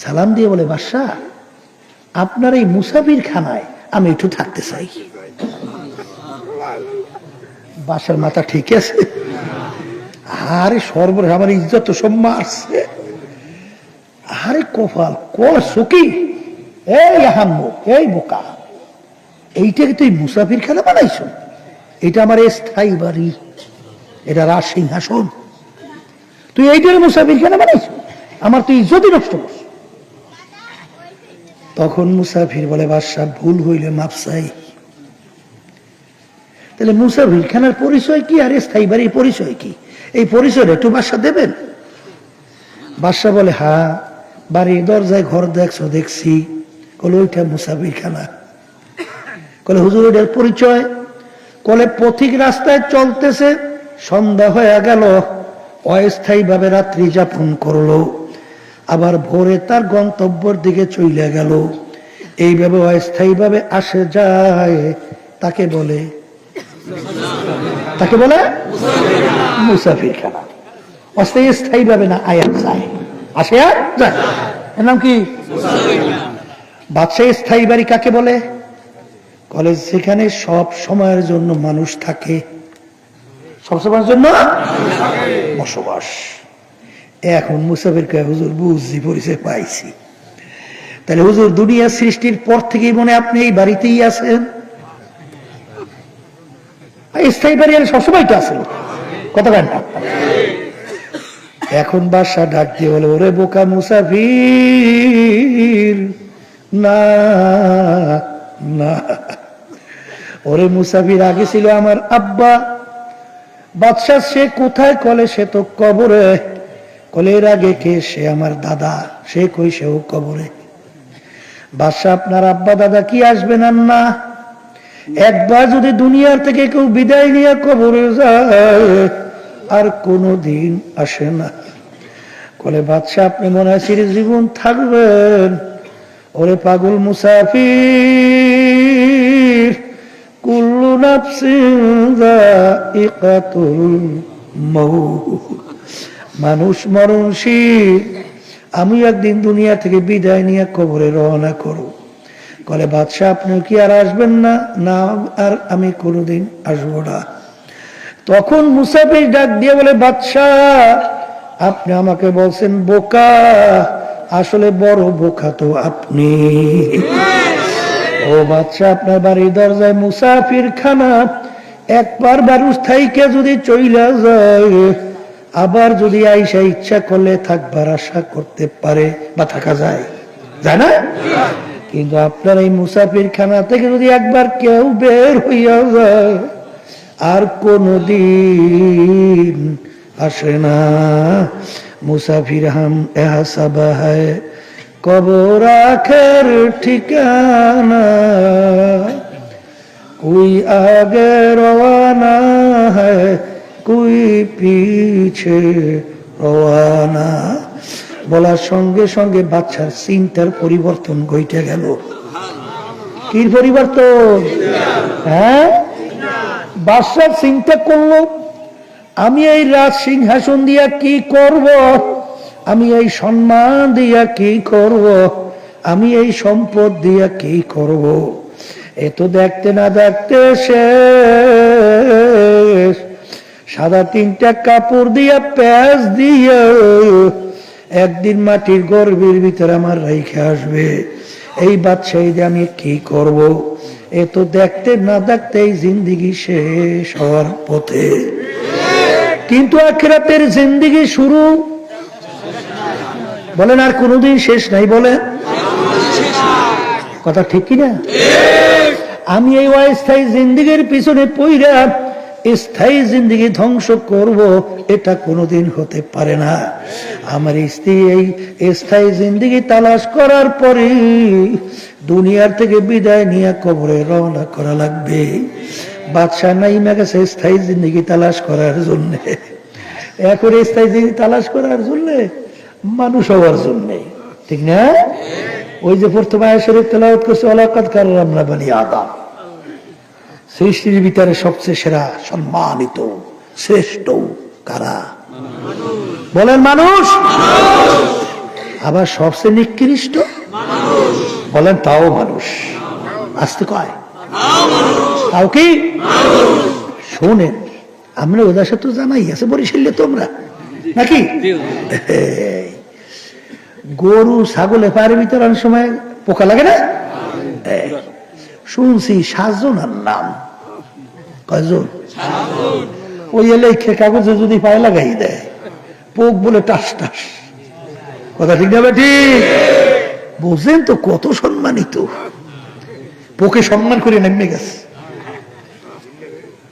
সালাম দিয়ে বলে, বাদশা আপনার এই মুসাফির খানায় আমি একটু থাকতে চাই। বাদশার মাথা ঠিক আছে, আরে সর্বনাশ, আমার ইজ্জত তো সব মারছে। আরে কপাল করছো কি? এই আহাম্মক, এই বোকা, এইটাকে তুই মুসাফির খানা বানাইছো? এটা আমার স্থায়ী বাড়ি, এটা রাজ সিংহাসন, তুই এইটাকে মুসাফির খানা বানাইছো? আমার তুই ইজ্জতই নষ্ট করছো। তখন মুসাফির বলে, বাদশা ভুল হইলে মাপ চাই। তাহলে মুসাফির খানার পরিচয় কি আর স্থায়ী বাড়ির পরিচয় কি? এই পরিচয়টা একটু বাদশা দেবেন? বাদশা বলে, হ্যাঁ বাড়ির দরজায় ঘর দেখছো? দেখছি। কলে ওইটা মুসাফির খানা। কলে হুজুর ওইটার পরিচয়? কলে পথিক রাস্তায় চলতেছে, সন্ধ্যা হয়ে গেল, অস্থায়ী ভাবে রাত্রি যাপন করলো, আবার ভোরে তার গন্তব্যের দিকে চলে গেল। এইভাবে অস্থায়ী ভাবে আসে যায়, তাকে বলে মুসাফির খানা। অস্থায়ী স্থায়ী ভাবে না আয়া যায়, আসে আর যায়। এর নাম কি? বাদশাহ স্থায়ী বাড়ি কাকে বলে? কলেজ যেখানে সব সময়ের জন্য মানুষ থাকে, সব সময়ের জন্য বসবাস। এখন মুসাফির কয়, হুজুর বুঝছি, পরিচয় পাইছি। তাহলে হুজুর দুনিয়া সৃষ্টির পর থেকেই মনে আপনি এই বাড়িতেই আছেন? স্থায়ী বাড়ি সবসময় তো আছেন, কথা বলেন না। এখন বাদশা ডাক দিয়ে বলে, ওরে বোকা মুসাফির, না না, ওরে মুসাফির, আগে ছিল আমার আব্বা। বাদশা সে কোথায়? কলে সে তো কবরে। কলের আগে কে? সে আমার দাদা। সে কই? সেও কবরে। বাদশা, আপনার আব্বা দাদা কি আসবেন আর না? একবার যদি দুনিয়ার থেকে কেউ বিদায় নিয়ে কবরে যায় আর কোনদিন আসে না। কলে বাদশা, আপনি মনে হয় চিরজীবন থাকবেন? ওরে পাগল মুসাফির, কুল্লু নাফসিন যায়িকাতুল মাউত, মানুষ মরণশীল। আমি একদিন দুনিয়া থেকে বিদায় নিয়ে কবরে রওনা করব। কলে বাদশা, আপনি কি আর আসবেন না? না, আর আমি কোনোদিন আসবো না। তখন মুসাফির ডাক দিয়ে বলে, বাদশা, আপনি আমাকে বলছেন বোকা, আসলে বড় বোকা তো আপনি। ও বাদশা, আপনার বাড়ির দরজায় মুসাফির খানা, একবার মানুষ থাইকে যদি চইলা যায়, আবার যদি আইসা ইচ্ছা করলে থাকবার আশা করতে পারে বা থাকা যায়, যায় না? কিন্তু আপনার এই মুসাফির খানা থেকে যদি একবার কেউ বের হইয়া যায় আর কোনদিন আসে না। মুসাফির হাম এহসাবা হ্যায় কবর আখের ঠিকানা, কোই আগে রওয়ানা হ্যায় কোই পিছে রওয়ানা। বলার সঙ্গে সঙ্গে বাচ্চার চিন্তার পরিবর্তন ঘটে গেল। কি পরিবর্তন? হ্যাঁ, বাদশাহ চিন্তা করলো, আমি এই রাজ সিংহাসন দিয়া কি করব? আমি এই সম্মান দিয়া কি করব? আমি এই সম্পদ দিয়া কি করব? এত দেখতে না দেখতে শেষ। সাদা তিনটা কাপড় দিয়া প্যাঁচ দিয়া একদিন মাটির গর্ভের ভিতরে আমার রাইখে আসবে। এই বাদশাহী দিয়ে আমি কি করব? এত দেখতে না দেখতে এই জিন্দিগি শেষ হওয়ার পথে। কিন্তু আখিরাতের জিন্দিগি শুরু, বলেন, আর কোনদিন শেষ নাই। বলে কথা ঠিক কিনা? আমি এই অস্থায়ী জিন্দিগির পিছনে পইরা স্থায়ী জিন্দিগি ধ্বংস করব, এটা কোনোদিন হতে পারে না। আমার স্ত্রী এই স্থায়ী জিন্দিগি তালাশ করার পরে দুনিয়ার থেকে বিদায় নিয়ে কবরে রওনা করা লাগবে। বাদশা নাইমা গেছে স্থায়ী জিন্দিগি তালাশ করার জন্য। এখন স্থায়ী জিন্দিগি তালাশ করার জন্য মানুষ হওয়ার জন্য, ঠিক না? ওই যে প্রথমে আয়াত শরীফ তেলাওয়াত করছে, ওয়ালাকাদ কাররামনা বানি আদম, সৃষ্টির ভিতরে সবচেয়ে সেরা, সম্মানিত, শ্রেষ্ঠ কারা? বলেন মানুষ। আবার সবচেয়ে নিকৃষ্ট বলেন তাও মানুষ। আসতে কয় তাও কি? শোনেন, আমরা ওদের সাথে তো জানাই আছে, বরিশালে তোমরা নাকি? গরু ছাগলে পায়ের ভিতরে অনেক সময় পোকা লাগে না? শুনছি 7 জনের নাম। কয়জন? ওই লেখে কাগজে যদি পায়ে লাগাই দেয়, পোক বলে টাস টাস। কথা ঠিক না? ঠিক বুঝলেন তো? কত সম্মানিত, পোকে সম্মান করে নেমে গেছে,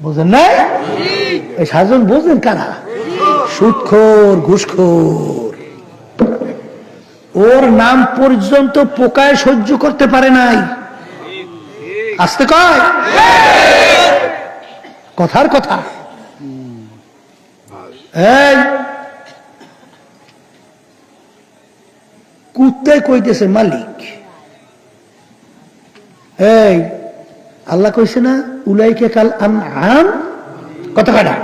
বুঝলেন না? এই 7 জন বুঝলেন কারা? সুদখোর, ঘুষখোর। ওর নাম পর্যন্ত পোকায় সহ্য করতে পারে নাই। আসতে কয় কথার কথা। এই কুত্তায় কইতেছে মালিক, এই আল্লাহ কইছে না উলাইকে কাল আনআম, কথা কাটা।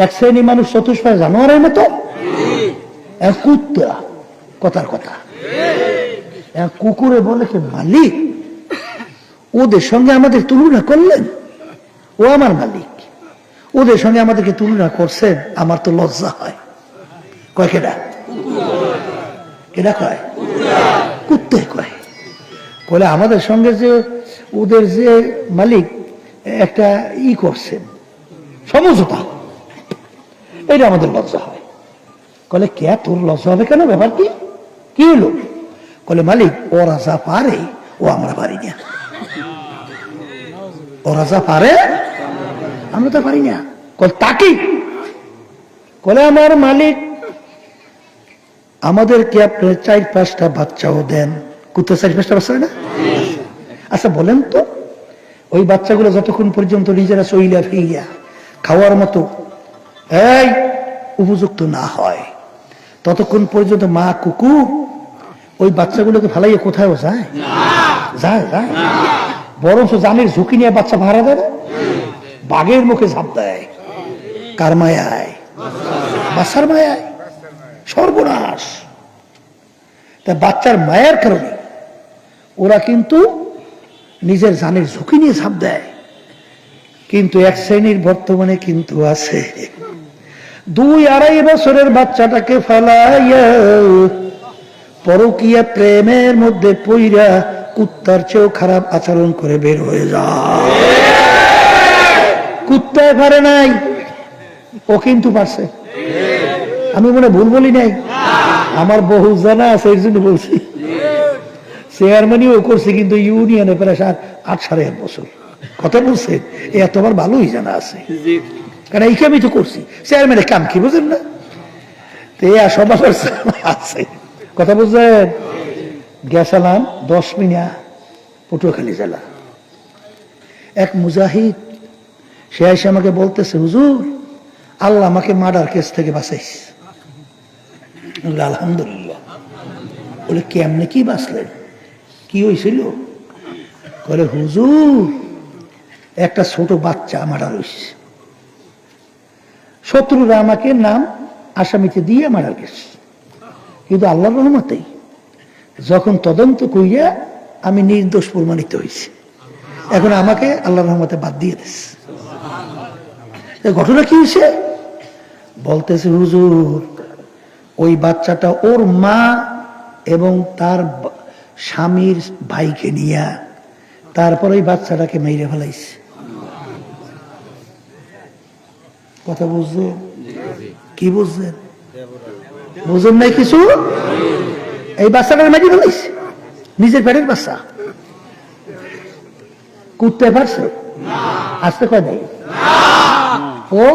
এক শ্রেণী মানুষ চতুষ্পায় জানোয়ারের মতো, কুত্তা কথার কথা। কুকুরে বলে কে মালিক, ওদের সঙ্গে আমাদের তুলনা করলেন, ও আমার মালিক, ওদের সঙ্গে আমাদেরকে তুলনা করছেন, আমার তো লজ্জা হয়। কয় কেডা? কেডা কয়? কুত্তে কয়। বলে আমাদের সঙ্গে যে ওদের যে মালিক একটা করছেন, সমঝোতা, এটা আমাদের লজ্জা হয়। বলে কে তোর লজ্জা হবে কেন? ব্যাপার কি? কি হলো? বলে মালিক ওরা যা পারে ও আমরা পারি না, ওরা যা পারে আমরা তো পারি না। কল তাকি? বলে আমার মালিক আমাদেরকে আপনার 4-5টা বাচ্চাও দেন। কুত্তা 4-5টা বাচ্চা না? আচ্ছা বলেন তো, ওই বাচ্চাগুলো যতক্ষণ পর্যন্ত নিজেরা চইলা ফিরিয়া খাওয়ার মতো এই উপযুক্ত না হয়, ততক্ষণ পর্যন্ত মা কুকুর ওই বাচ্চাগুলোকে ফেলাইয়ে কোথাও যায়? যায় যায়? বরঞ্চ জানের ঝুঁকি নিয়ে বাচ্চা ভাড়া দেয়, বাঘের মুখে ঝাঁপ দেয়। কার মায়ায়? বাচ্চার মায়ায়। সর্বনাশ। তা বাচ্চার মায়ের কারণে ওরা কিন্তু নিজের জানের ঝুঁকি নিয়ে ঝাঁপ দেয়। কিন্তু এক শ্রেণীর বর্তমানে কিন্তু আছে 2-2.5 বছরের বাচ্চাটাকে ফেলাইয়া পরকীয়া প্রেমের মধ্যে পইরা কুত্তার চেয়েও খারাপ আচরণ করে বের হয়ে যায়। কুত্তায় পারে নাই, ও কিন্তু পারছে। আমি মনে ভুল বলি নাই? আমার বহু জানা আছে, এর জন্য বলছি। চেয়ারম্যানও করছে, কিন্তু ইউনিয়নে প্রায় 8-8.5 বছর। কথা বলছে এত আমার ভালোই জানা আছে, কারণ এই আমি তো করছি। চেয়ারম্যানের কাম কি বুঝেন না? তো সবার আছে। কথা বুঝলেন? গেছিলাম 10 মিনিট পটুয়াখালী জেলা। এক মুজাহিদ সে এসে আমাকে বলতেছে, হুজুর আল্লাহ আমাকে মার্ডার কেস থেকে বাঁচাইছে। আলহামদুলিল্লাহ। বলে কেমনে কি বাঁচলেন? কি হয়েছিল? বলে হুজুর একটা ছোট বাচ্চা মার্ডার হয়েছে, শত্রুরা আমাকে নাম আসামিতে দিয়ে মার্ডার গেছে, কিন্তু আল্লাহর রহমতেই যখন তদন্ত কইয়া আমি নির্দোষ প্রমাণিত হয়েছি, এখন আমাকে আল্লাহর রহমতে বাদ দিয়ে দিচ্ছে। ঘটনা কি হয়েছে? বলতেছে হুজুর ওই বাচ্চাটা ওর মা এবং তার স্বামীর ভাইকে নিয়ে তারপর ওই বাচ্চাটাকে মেরে ফেলাইছে। কথা বুঝছেন? কি বুঝছেন? বুঝেন নাই কিছু? এই বাচ্চাটাকে মেরে ফেলাইছে, নিজের পেটের বাচ্চা। কুত্তে পারছে? আসতে কয় নাই ও।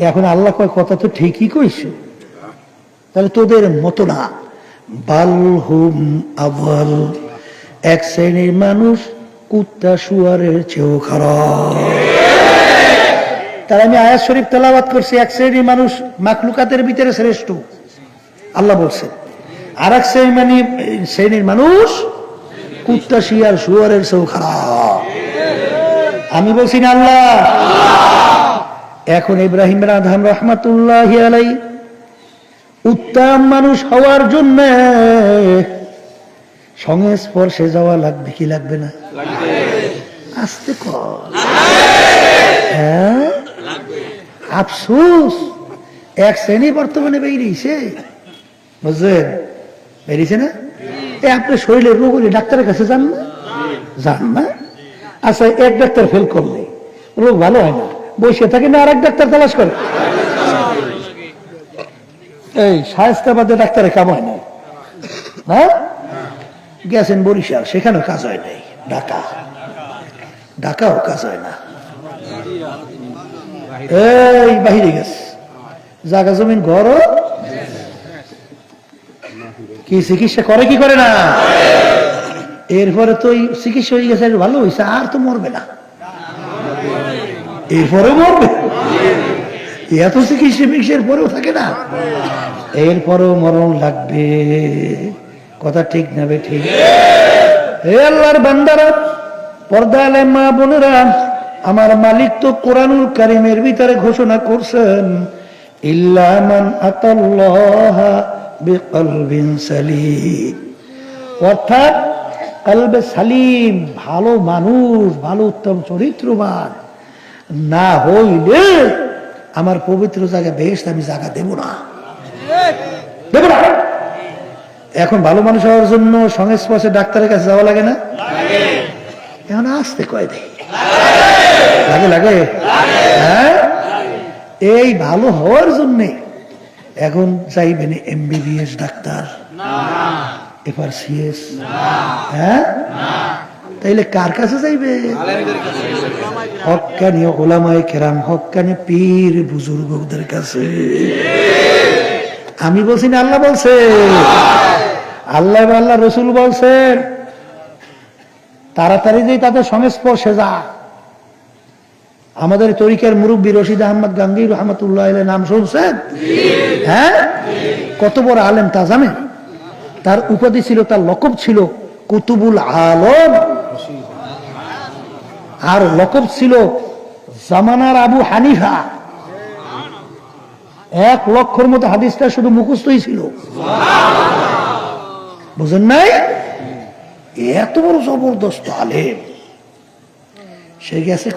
এখন আল্লাহ কয় কথা তো ঠিকই কইছে, তাহলে তোদের মতো না। বালহুম আওয়াল, এক শ্রেণীর মানুষ কুত্তা শুয়ারের চেয়েও খারাপ। তার আমি আয়াত শরীফ তেলাওয়াত করছি, এক শ্রেণীর মানুষ মাখলুকাতের ভিতরে শ্রেষ্ঠ আল্লাহ বলছেন, আর এক শ্রেণীর মানুষ কুত্তা শিয়ার শুয়ারের চেয়েও খারাপ। আমি বলছি না আল্লাহ। এখন ইব্রাহিম বিন আদহাম রাহমাতুল্লাহি আলাইহি উত্তম মানুষ হওয়ার জন্য সংস্পর্শে যাওয়া লাগবে কি লাগবে না? আস্তে কর। হ্যাঁ, আফসোস এক শ্রেণী বর্তমানে বেরিয়েছে, বুঝলেন? বেরিয়েছে না? আপনার শরীরের রোগ হলে ডাক্তারের কাছে যান না? যান না? আচ্ছা, এক ডাক্তার ফেল করলে রোগ ভালো হয় না, বসে থাকে না, আর এক ডাক্তার তালাশ করে। এই শায়েস্তাবাদে ডাক্তারে কাম হয় না, হ্যাঁ? গেছেন বরিশাল, সেখানেও কাজ হয় নাই। ঢাকাও কাজ হয় না। এই বাহিরে গেছে, জায়গা জমিন ঘর কি চিকিৎসা করে কি করে না? এরপরে তো চিকিৎসা হয়ে গেছে, ভালো হয়েছে, আর তো মরবে না, এরপরে মরবে। এত চিকিৎসা পরেও থাকে না, এরপরেও মরণ লাগবে। কথা ঠিক না বে ঠিক? হে আল্লাহর বান্দারা, পর্দা আলেম মা বোনেরা, আমার মালিক তো কোরআনুল কারীমের ভিতরে ঘোষণা করছেন, ইল্লা মান আতাল্লাহ বিকলবিন সালিম, অর্থাৎ কলবে সালিম, ভালো মানুষ, ভালো উত্তম চরিত্রবান না হইলে আমার পবিত্র জায়গা বেহেশতে আমি জায়গা দেব না, দেব না। এখন ভালো মানুষ হওয়ার জন্য সংস্পর্শে ডাক্তারের কাছে যাওয়া লাগে না? এখন আসতে কয় দেয় লাগে, লাগে, হ্যাঁ। এই ভালো হওয়ার জন্য এখন চাইবেন MBBS ডাক্তার, FRCS, হ্যাঁ, তাইলে কার কাছে যাইবে? হক্কানি ওলামায়ে কেরাম, হক্কানি পীর বুজুর্গদের কাছে। আমি বলছি না, আল্লাহ বলছে, আল্লাহ আল্লাহ রসুল বলছেন তাড়াতাড়ি যে তাদের সংস্পর্শে যা। আমাদের তরিকার মুরব্বী রশিদ আহমদ গাঙ্গী রহমতুল্লাহ আলাইহি নাম শুনছেন? হ্যাঁ, কত বড় আলেম তা জানেন? তার উপাধি ছিল, তার লকব ছিল কুতুবুল আলম, আর লকব ছিল জামানার আবু হানিফা। 1 লক্ষর মতো হাদিসটা শুধু মুখস্থই ছিল, বুঝেন নাই? এত বড় জবরদস্ত আলেম। সে গেছে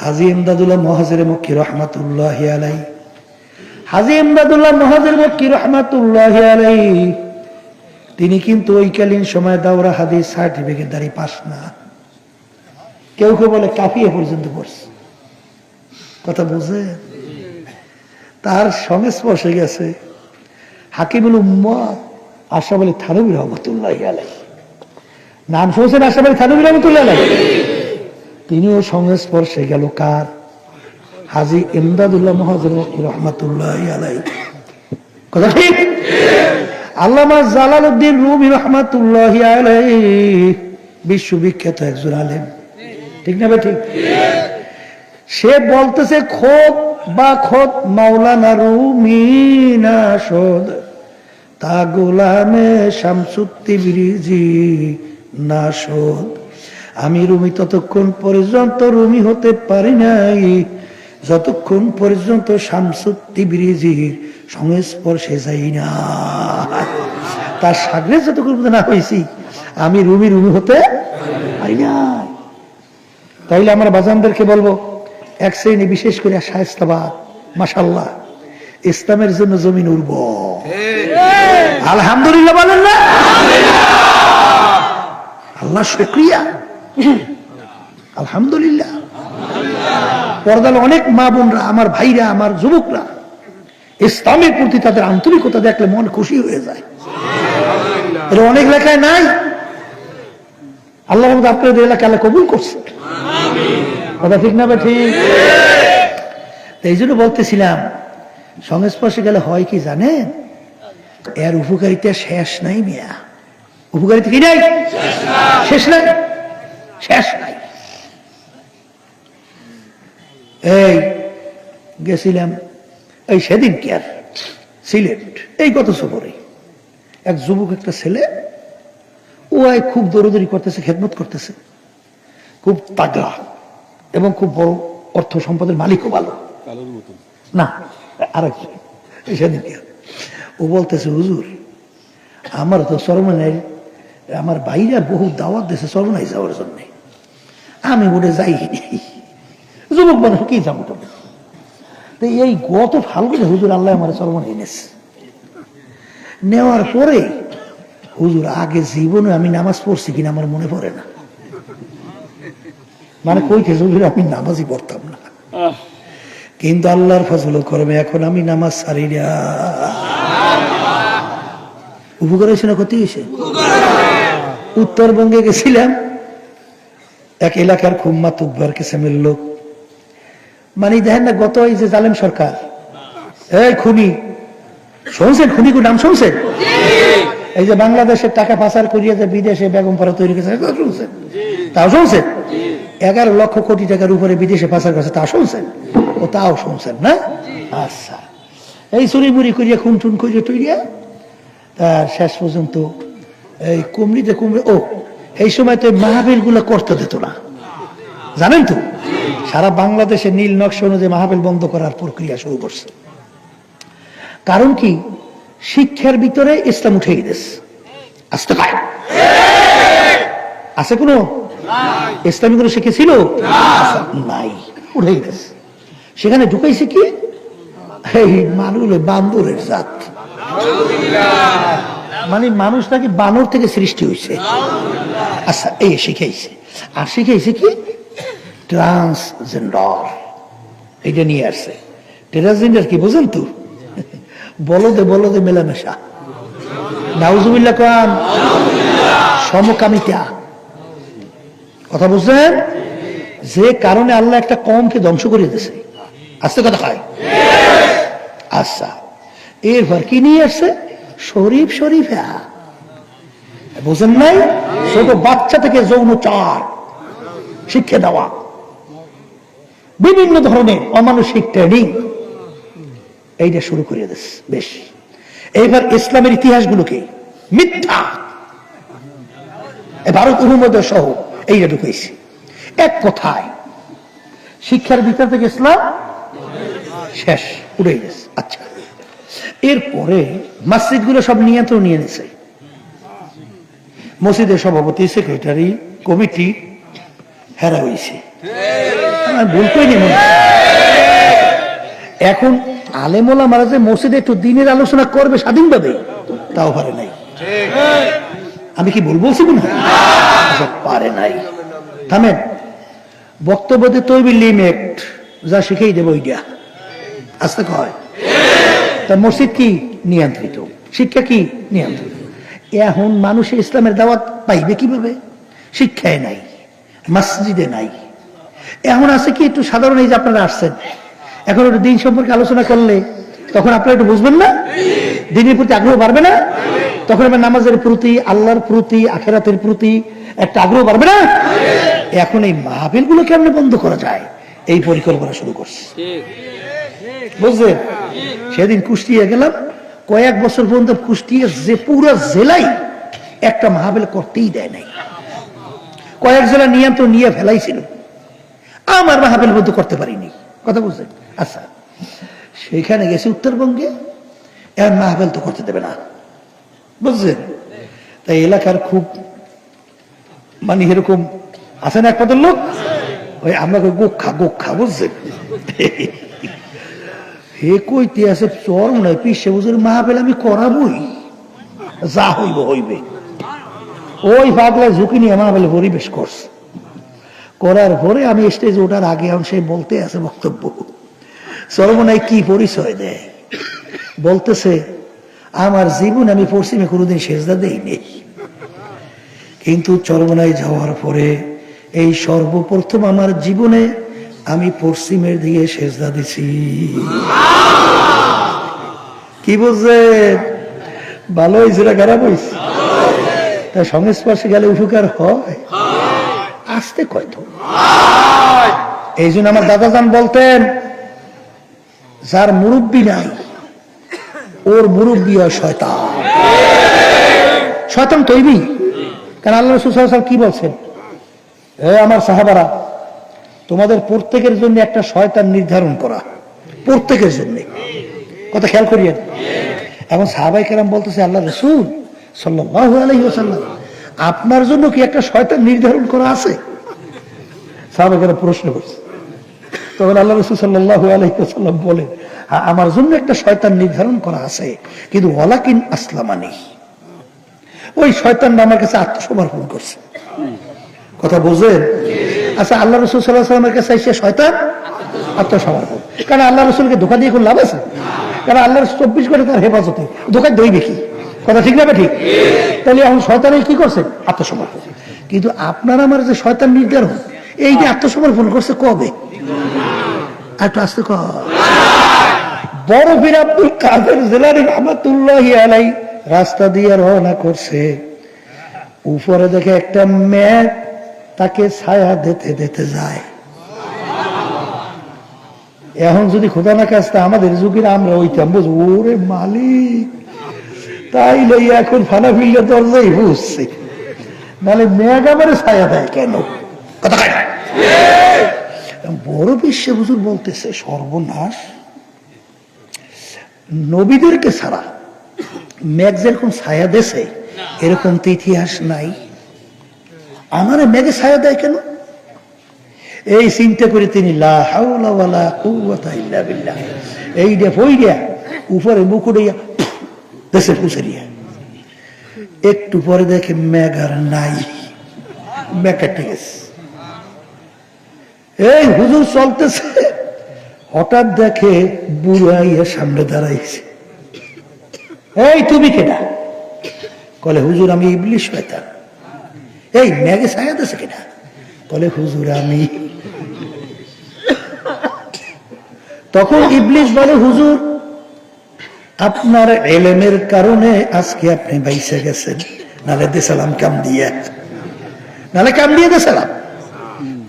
হাজী ইমদাদুল্লাহ মুহাজিরে মক্কি রহমাতুল্লাহি আলাইহি। হাজী ইমদাদুল্লাহ মুহাজির মক্কি রহমাতুল্লাহি আলাইহি তিনি কিন্তু ওইকালীন সময় দাওরা হাদিস সার্টিফিকেটধারী পাস না। কেউ কেউ বলে কাফিয়ে পর্যন্ত পড়ছে, কথা বুঝে। তার সংস্পর্শে গেছে হাকিমুল উম্মাহ আশরাফ আলী থানভী রহমাতুল্লাহি আলাইহি। নাম শুনছেন আশরাফ আলী থানভী রহমাতুল্লাহি আলাইহি? তিনিও সংস্পর্শে গেল কার? হাজী ইমদাদুল্লাহ মুহাজির মক্কি রহমাতুল্লাহি আলাইহি। কথা ঠিক? আল্লামা জালালউদ্দিন রুমি রহমাতুল্লাহি আলাইহি বিশ্ববিখ্যাত একজন আলেম, ঠিক না? ঠিক। সে বলতেছে খোদ বা খোদ মাওলানা রুমি নাশদ তা গোলামে শামসুত্তিবরিজি নাশদ। আমি রুমি ততক্ষণ পর্যন্ত রুমি হতে পারি নাই যতক্ষণ পর্যন্ত শামসুত্তিবরিজির সংস্পর্শে যাই না। তার সাগরে যতক্ষণ না হয়েছি আমি রুমি হতে পারি না। তাইলে আমার বাজানদেরকে বলবো, এক শ্রেণী বিশেষ করে শায়েস্তাবাদ, মাশাআল্লাহ, ইসলামের জন্য জমিন উর্বর। আলহামদুলিল্লাহ বলেন না? আল্লাহ শুকরিয়া, আলহামদুলিল্লাহ। পর্দার অনেক মা বোনরা, আমার ভাইরা, আমার যুবকরা ইসলামের প্রতি তাদের আন্তরিকতা দেখলে মন খুশি হয়ে যায়। এটা অনেক এলাকায় নাই। আল্লাহ আপনাদের এলাকা আল্লাহ কবুল করছে, কথা ঠিক না? ঠিক। এই জন্য বলতেছিলাম, সংস্পর্শে গেলে হয় কি জানেন? এর উপকারিতা শেষ নাই মিয়া। উপকারিতা কি নাই? শেষ নাই, শেষ নাই। এই গেছিলাম এই সেদিন কি আর সিলেট, এই গত সফরে এক যুবক, একটা ছেলে, ও খুব দৌড়দৌড়ি করতেছে, খেদমত করতেছে, খুব তাগড়া এবং খুব বড় অর্থ সম্পদের মালিকও ভালো না। আরেকজন সেদিন ও বলতেছে, হুজুর আমার তো সরমনাই, আমার ভাইরা বহু দাওয়াত দিয়েছে সরমনাই যাওয়ার জন্য, আমি ওটা যাইনি। যুবক মানুষ কি যাবো তবে? তো এই গত ফাল্গুনে হুজুর আল্লাহ আমার সরমনাই এনেছে। নেওয়ার পরে হুজুর আগে জীবনে আমি নামাজ পড়ছি কিনা আমার মনে পড়ে না। মানে কইতে হুজুর আমি নামাজই পড়তাম না, কিন্তু আল্লাহর ফজল করবে এখন আমি নামাজ ছাড়ি না। উপকার হয়েছে না ক্ষতি হয়েছে? উত্তরবঙ্গে গেছিলাম, এক এলাকার খুব মাতুব্বার কিসেমের লোক, মানে দেখেন না গত এই যে জালেম সরকার, এই খুনি শুনছেন? খুনির নাম শুনছেন? এই যে বাংলাদেশের টাকা পাচার করিয়ে যে বিদেশে বেগম পাড়া তৈরি করেছে, শুনছেন? তাও শুনছেন? 11 লক্ষ কোটি টাকার উপরে বিদেশে পাচার করেছে, তা শুনছেন? ও তাও শুনছেন না? আচ্ছা, এই চুরি মুড়ি করিয়া খুন টুন করিয়ে তৈরিয়া তার শেষ পর্যন্ত এই কুমড়িতে কুমড়ি। ও এই সময় তো মাহফিল গুলো করতে দিত না, জানেন তো? সারা বাংলাদেশে নীল নকশা অনুযায়ী মাহফিল বন্ধ করার প্রক্রিয়া শুরু করছে। কারণ কি? শিক্ষার ভিতরে ইসলাম উঠে গেছে। আসতে পায় আছে কোনো ইসলামী কোনো শিখেছিল নাই, উঠে গেছে। সেখানে ঢুকাইছে কি এই মানুষ বান্দরের জাত, মানে মানুষ নাকি বানর থেকে সৃষ্টি হয়েছে। আচ্ছা এই শিখাইছে, আর শিখাইছে কি ট্রান্সজেন্ডার, এইটা নিয়ে আসছে। ট্রান্সজেন্ডার কি বোঝেন তো? বলদে বলদে মেলামেশা, নাউজুবিল্লাহ কাম, সমকামিতা, কথা বুঝলেন? যে কারণে আল্লাহ একটা কমকে ধ্বংস করে দিয়েছে। আস্তে কথা খায়। আচ্ছা এরপর কি নিয়ে আসছে? শরীফ শরীফা, বুঝেন নাই? ছোট বাচ্চা থেকে যৌনচার শিক্ষা দেওয়া, বিভিন্ন ধরনের অমানসিক ট্রেনিং, এইটা শুরু করে দিয়েছে। বেশ, এইবার ইসলামের ইতিহাসগুলোকে মিথ্যা ভারত উপমহাদেশ সহ এইটা ঢুকেছে। এক কথায় শিক্ষার ভিতর থেকে ইসলাম শেষ, উড়ে গেছে। আচ্ছা এরপরে মসজিদ গুলো সব নিয়ন্ত্রণ নিয়ে নিছে। মসজিদের সভাপতি, সেক্রেটারি, কমিটি হেরা হয়েছে, ভুল করিনি মনে। এখন আলেমোলা মারা যে মসজিদে একটু দিনের আলোচনা করবে স্বাধীনভাবে, তাও পারে নাই। আমি কি ভুল বলছি না? পারে নাই। থামেন, বক্তব্য দিয়ে তৈরি লিমিট যা শিখেই দেবো ওইটা আস্তে কয়। তা মসজিদ কি নিয়ন্ত্রিত, শিক্ষা কি নিয়ন্ত্রিত। এখন মানুষের ইসলামের দাওয়াত পাইবে কিভাবে? শিক্ষায় নাই, মসজিদে নাই। এখন আছে কি একটু সাধারণ, এই যে আপনারা আসছেন, এখন একটু দিন সম্পর্কে আলোচনা করলে তখন আপনারা একটু বুঝবেন না, দিনের প্রতি আগ্রহ বাড়বে না, তখন আমার নামাজের প্রতি, আল্লাহর প্রতি, আখেরাতের প্রতি একটা আগ্রহ বাড়বে না। এখন এই মাহফিল গুলো কেমনে বন্ধ করা যায়, এই পরিকল্পনা শুরু করছে, বুঝলেন? সেদিন কুষ্টিয়া গেলাম, কয়েক বছর পর্যন্ত কুষ্টিয়া যে পুরো জেলায় একটা মাহফিল করতেই দেয় নাই, কয়েক জেলা নিয়ন্ত্রণ নিয়ে ফেলাইছিল, আমার মাহফিল বন্ধ করতে পারিনি, কথা বুঝলেন? আচ্ছা সেখানে গেছি উত্তরবঙ্গে, এখন মাহফিল তো করতে দেবে না, বুঝলেন? তাই এলাকার খুব মানে এরকম আছেন এক পদের লোক, ওই আমরা গোক্ষা গোক্ষা, বুঝছেন? হে কইতে আছে চর মনে হয় পিসে বুঝের মাহফিল আমি করাবই, যা হইব হইবে। ওই পাগলা ঝুঁকি নিয়ে মাহফিল পরিবেশ করছে, করার পরে আমি স্টেজে ওঠার আগে এখন সে বলতে আছে বক্তব্য, চরমনায় কি পরিচয় দেয়, বলতেছে আমার জীবন আমি পশ্চিমে কোনোদিন সেজদা দেইনি, কিন্তু চরমনায় যাওয়ার পরে এই সর্বপ্রথম আমার জীবনে আমি পশ্চিমের দিকে সেজদা দিছি। কি বুঝছে? ভালো হয়েছে না খারাপ হয়েছে? তাই সংস্পর্শে গেলে উপকার হয়, আসতে কয়তো। এই জন্য আমার দাদা যান বলতেন, যার মুরব্বী নাই ওর মুরব্বী হয় শয়তান। শয়তান তৈরি, কারণ আল্লাহ রাসূল সাল্লাল্লাহু আলাইহি ওয়াসাল্লাম কি বলছেন? আমার সাহাবারা, তোমাদের প্রত্যেকের জন্য একটা শয়তান নির্ধারণ করা, প্রত্যেকের জন্য, কথা খেয়াল করিয়েন। এখন সাহাবায়ে কেরাম বলতেছে, আল্লাহ রাসূল সাল্লাল্লাহু আলাইহি ওয়াসাল্লাম আপনার জন্য কি একটা শয়তান নির্ধারণ করা আছে? সাহাবায়ে কেরাম প্রশ্ন করছে, তখন আল্লাহ রাসূল সাল্লাল্লাহু আলাইহি ওয়াসাল্লাম বলেন, হ্যাঁ আমার জন্য একটা শয়তান নির্ধারণ করা আছে, কিন্তু ওয়ালাকিন আসলামানি, ওই শয়তানটা আমার কাছে আত্মসমর্পণ করছে, কথা বুঝলেন? আচ্ছা আল্লাহ রাসূল সাল্লাল্লাহু আলাইহি ওয়াসাল্লামের কাছে এসে শয়তান আত্মসমর্পণ, কারণ আল্লাহ রাসূলকে ধোঁকা দিয়ে কোন লাভ আছে? কারণ আল্লাহর 24 ঘন্টা তার হেফাজতে, ধোঁকা দইবে কি? কথা ঠিক না ঠিক? তাহলে এখন শয়তানে কি করছে? আত্মসমর্পণ। কিন্তু আপনার আমার যে শয়তান নির্ধারণ, এই যে আত্মসমর্পণ করছে কবে? একটু আসতে কর। বড় পীর আব্দুল কাদের জিলানী রাহমাতুল্লাহি আলাইহি রাস্তা দিয়ে রওনা করছে, উপরে দেখে একটা মেঘ তাকে ছায়া দিতে দিতে যায়। এখন যদি খোদা না কাজটা আমাদের যুগের আমরা হইতাম, বুঝ ওরে মালিক, তাই লইয়া এখন ফানা ফিল্ডে দরজাই বুঝছে, নাহলে মেঘ আমার ছায়া দেয় কেন? কথা বড় বিশ্বে হুজুর বলতেছে, সর্বনাশ, নবীদেরকে ছাড়া মেঘ যেরকম ছায়া দেশে এরকম তো ইতিহাস নাই। আমার মেঘে ছায়া দেয় কেন? এই চিন্তা করে তিনি লা হাওলা ওয়ালা কুওয়াতা ইল্লা বিল্লাহ এইটা ফইরা উপরে মুখ উড়াইয়া দেশে পুষেরিয়া একটু পরে দেখে মেঘ আর নাই, মেঘ কেটে গেছে। এই হুজুর চলতেছে, হঠাৎ দেখে বুড়াইয়া সামনে দাঁড়াইছে। এই তুমি কেডা? কলে হুজুর আমি ইবলিশ শয়তান। এই মেঘে ছায়া দিছে কেডা? কলে হুজুর আমি। তখন ইবলিশ বলে হুজুর আপনার এলেমের কারণে আজকে আপনি বাইসে গেছেন, নালে দেসালাম কাম দিয়ে, নালে কাম দিয়ে দেসালাম।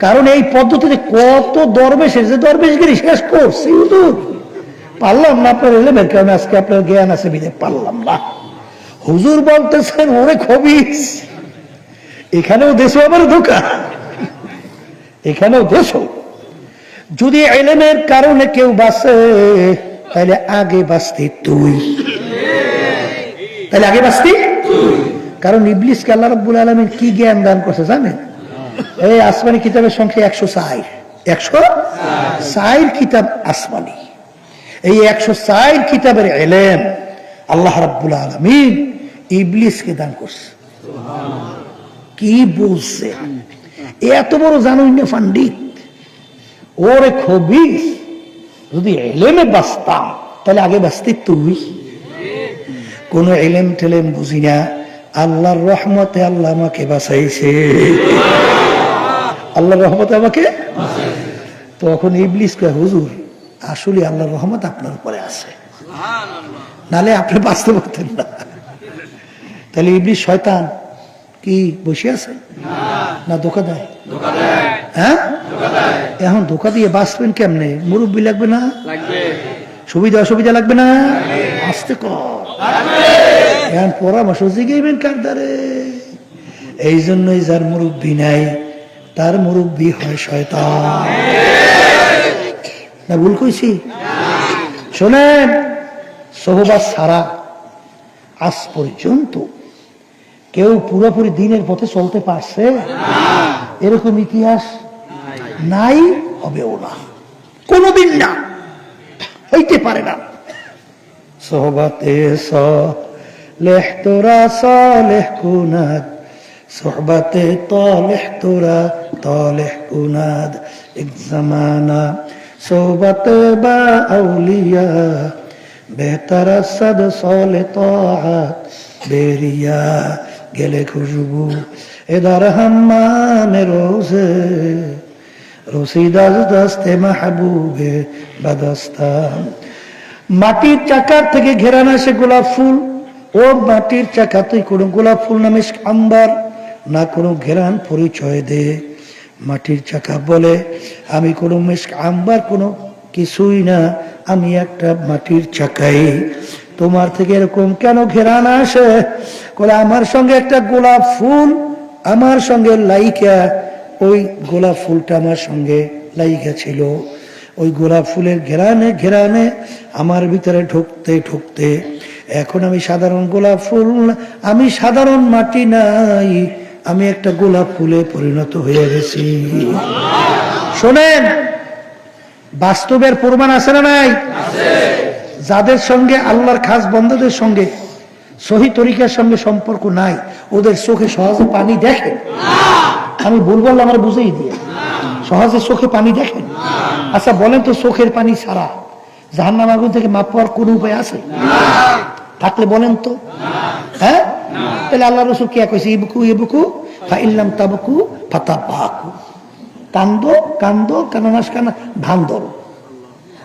কারণ এই পদ্ধতিতে কত দরবেশের যে দরবেশগিরি শেষ করছি হুজুর, পারলাম না আপনার এলেমের কারণে, আজকে আপনার জ্ঞান আছে বিদে পারলাম না। হুজুর বলতেছেন ওরে খবিস, এখানেও দেশো আবার ধোকা, এখানেও দেশো। যদি এলেমের কারণে কেউ বাঁচে তাহলে আগে বাঁচতি তুই, তাহলে আগে বাঁচতি। কারণ ইবলিসকে আল্লাহ রাব্বুল আলামিন কি জ্ঞান দান করছে জানেন? এই আসমানি কিতাবের সংখ্যা 104, 104 কিতাব আসমানি। এই 104 কিতাবের ইলম আল্লাহ রাব্বুল আলামিন ইবলিসকে দান করছে। কি বলছে? এত বড় জানুই না পণ্ডিত, ওরে খবিস, যদি এলেমে বাঁচতাম তাহলে আগে বাঁচতি তুই। কোন এলেম টেলেম বুঝি না, আল্লাহর রহমতে আল্লাহ আমাকে বাঁচাইছে, আল্লাহর রহমতে আমাকে। তখন ইবলিস কয় হুজুর আসলে আল্লাহর রহমত আপনার উপরে আছে, নালে আপনি বাঁচতে পারতেন না। তাহলে ইবলিস শয়তান কি বসে আছে না ধোকা দেয়? হ্যাঁ, এখন ধোকা দিয়ে বাঁচবেন কেমনে? মুরব্বী লাগবে না? সুবিধা অসুবিধা লাগবে না? আসতে কর, এখন পরামর্শ জিগাইবেন কার দ্বারে? এই জন্যই যার মুরব্বী নাই তার মুরব্বী হয় শয়তান। না ভুল কইছি? শোনেন, সোহবাত ছাড়া আজ পর্যন্ত কেউ পুরোপুরি দিনের পথে চলতে পারছে এরকম ইতিহাস নাই, হবেও না, কোনদিন না, হইতে পারে না। সোহবাতে সালেহ তোরা সালেহ কুনাদ, সোহবাতে তালেহ তোরা তালেহ কুনাদ, এক জামানা সোহবাতে বা আউলিয়া বেহতর সদ সালে তাআত বেরিয়া গেলে খুশবু এদার হাম্মামে রোজে রসিদাস দস্তে মাহবুবে বাদস্তান। মাটির চাকার থেকে ঘেরান আসে গোলাপ ফুল, ও মাটির চাকা তুই কোনো গোলাপ ফুল না মিশক আম্বার না কোনো ঘেরান পরিচয় দে। মাটির চাকা বলে আমি কোনো মিশক আম্বার কোনো কিছুই না, আমি একটা মাটির চাকাই। তোমার থেকে এরকম কেন ঘেরান আসে? বলে আমার সঙ্গে একটা গোলাপ ফুল আমার সঙ্গে লাইকা, ওই গোলাপ ফুলটা আমার সঙ্গে লাইকা ছিল, ওই গোলাপ ফুলের ঘেরানে ঘেরানে আমার ভিতরে ঢুকতে ঢুকতে এখন আমি সাধারণ গোলাপ ফুল, আমি সাধারণ মাটি নাই, আমি একটা গোলাপ ফুলে পরিণত হয়ে গেছি। শোনেন, বাস্তবের প্রমাণ আছে না নাই? যাদের সঙ্গে আল্লাহর খাস বন্দাদের সঙ্গে সহি তরিকার সঙ্গে সম্পর্ক নাই, ওদের চোখে সহজে পানি দেখেন। আমি ভুল বললাম আমার বুঝেই দিয়ে, সহজে চোখে পানি দেখেন। আচ্ছা বলেন তো, চোখের পানি ছাড়া জাহান্নাম আগুন থেকে মাপ পাওয়ার কোন উপায় আছে? থাকলে বলেন তো। হ্যাঁ, তাহলে আল্লাহ রাসূল কি কইছে? ইবকু ইবকু ফাইল্লাম তাবকু ফাতাবাকু, কান্দো কান্দো কানানাস কানা ধান ধরো।